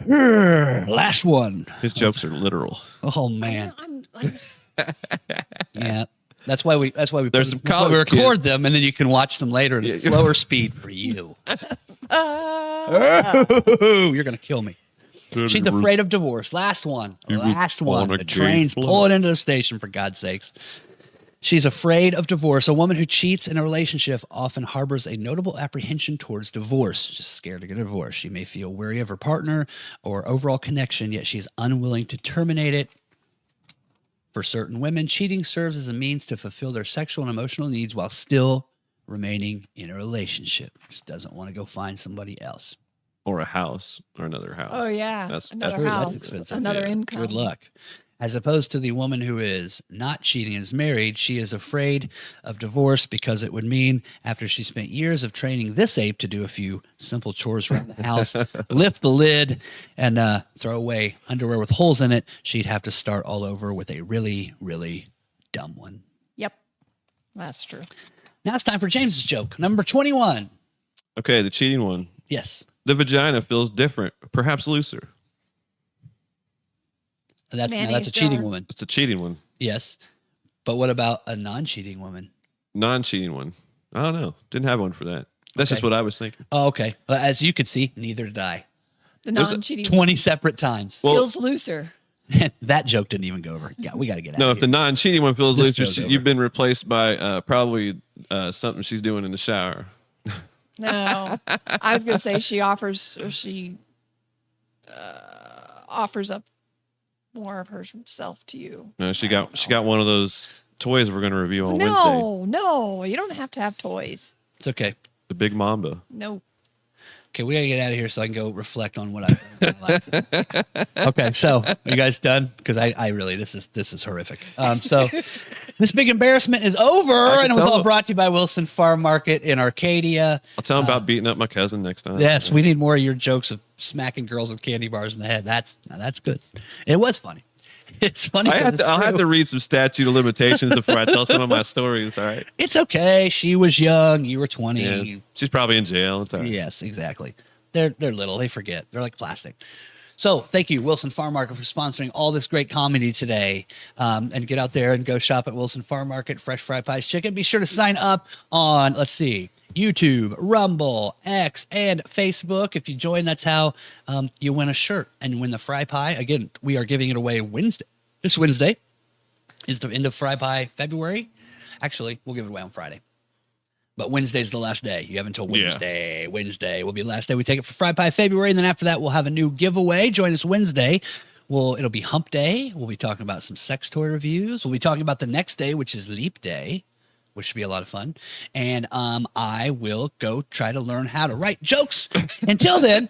[SPEAKER 4] Last one.
[SPEAKER 3] His jokes are literal.
[SPEAKER 4] Oh man.
[SPEAKER 2] I'm
[SPEAKER 4] Yeah. That's why we
[SPEAKER 3] There's some
[SPEAKER 4] that's why we
[SPEAKER 3] college
[SPEAKER 4] record them, and then you can watch them later at a slower speed for you. You're gonna kill me. She's afraid of divorce. Last one. Last one. The train's pulling into the station, for God's sakes. She's afraid of divorce. A woman who cheats in a relationship often harbors a notable apprehension towards divorce. Just scared to get a divorce. She may feel wary of her partner or overall connection, yet she's unwilling to terminate it. For certain women, cheating serves as a means to fulfill their sexual and emotional needs while still remaining in a relationship. Just doesn't want to go find somebody else.
[SPEAKER 3] Or a house or another house.
[SPEAKER 2] Oh, yeah. Another house.
[SPEAKER 4] That's expensive.
[SPEAKER 2] Another
[SPEAKER 3] Yeah.
[SPEAKER 2] income.
[SPEAKER 4] Good luck. As opposed to the woman who is not cheating and is married, she is afraid of divorce because it would mean after she spent years of training this ape to do a few simple chores around the house, lift the lid, and throw away underwear with holes in it, she'd have to start all over with a really, really dumb one.
[SPEAKER 2] Yep. That's true.
[SPEAKER 4] Now it's time for James's joke. Number 21.
[SPEAKER 3] Okay, the cheating one.
[SPEAKER 4] Yes.
[SPEAKER 3] The vagina feels different, perhaps looser.
[SPEAKER 4] That's
[SPEAKER 2] Mayonnaise
[SPEAKER 4] a cheating
[SPEAKER 2] jar.
[SPEAKER 4] woman.
[SPEAKER 3] It's the cheating one.
[SPEAKER 4] Yes. But what about a non-cheating woman?
[SPEAKER 3] Non-cheating one. I don't know. Didn't have one for that. That's just
[SPEAKER 4] Okay.
[SPEAKER 3] what I was thinking.
[SPEAKER 4] Oh, okay. Well, as you could see, neither did I.
[SPEAKER 2] The
[SPEAKER 3] There's a-
[SPEAKER 2] non-cheating
[SPEAKER 4] 20 separate times.
[SPEAKER 3] Well,
[SPEAKER 2] feels looser.
[SPEAKER 4] That joke didn't even go over. Yeah, we got to get out
[SPEAKER 3] no,
[SPEAKER 4] of
[SPEAKER 3] if the
[SPEAKER 4] here.
[SPEAKER 3] non-cheating one feels
[SPEAKER 4] This
[SPEAKER 3] looser,
[SPEAKER 4] goes over.
[SPEAKER 3] you've been replaced by probably something she's doing in the shower.
[SPEAKER 2] No, I was going to say she offers up more of herself to you.
[SPEAKER 3] No, she got one of those toys we're going to review on Wednesday.
[SPEAKER 2] No, you don't have to have toys.
[SPEAKER 4] It's okay.
[SPEAKER 3] The big Mamba.
[SPEAKER 2] No.
[SPEAKER 4] Okay, we gotta get out of here so I can go reflect on what I've done in my life. Okay, so you guys done? Because I really this is horrific. So this big embarrassment is over, and it was all brought to you by Wilson Farm Market in Arcadia.
[SPEAKER 3] I'll tell him about beating up my cousin next time.
[SPEAKER 4] Yes, we need more of your jokes of smacking girls with candy bars in the head. That's good. It was funny. It's funny.
[SPEAKER 3] I'll have to read some statute of limitations before I tell some of my stories. All right.
[SPEAKER 4] It's okay. She was young. You were 20.
[SPEAKER 3] Yeah. She's probably in jail. It's all right.
[SPEAKER 4] Yes, exactly. They're little. They forget. They're like plastic. So thank you, Wilson Farm Market, for sponsoring all this great comedy today. And get out there and go shop at Wilson Farm Market, Fresh Fry Pies Chicken. Be sure to sign up on, let's see, YouTube, Rumble, X, and Facebook. If you join, that's how you win a shirt and win the fry pie. Again, we are giving it away Wednesday. This Wednesday is the end of Fry Pie February. Actually, we'll give it away on Friday. But Wednesday's the last day. You have until Wednesday. Yeah. Wednesday will be the last day we take it for Fry Pie February. And then after that, we'll have a new giveaway. Join us Wednesday. It'll be Hump Day. We'll be talking about some sex toy reviews. We'll be talking about the next day, which is Leap Day, which should be a lot of fun. And I will go try to learn how to write jokes. Until then,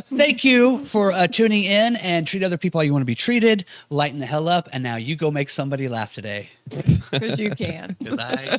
[SPEAKER 4] thank you for tuning in, and treat other people how you want to be treated. Lighten the hell up. And now you go make somebody laugh today.
[SPEAKER 2] Because you can.
[SPEAKER 4] Because I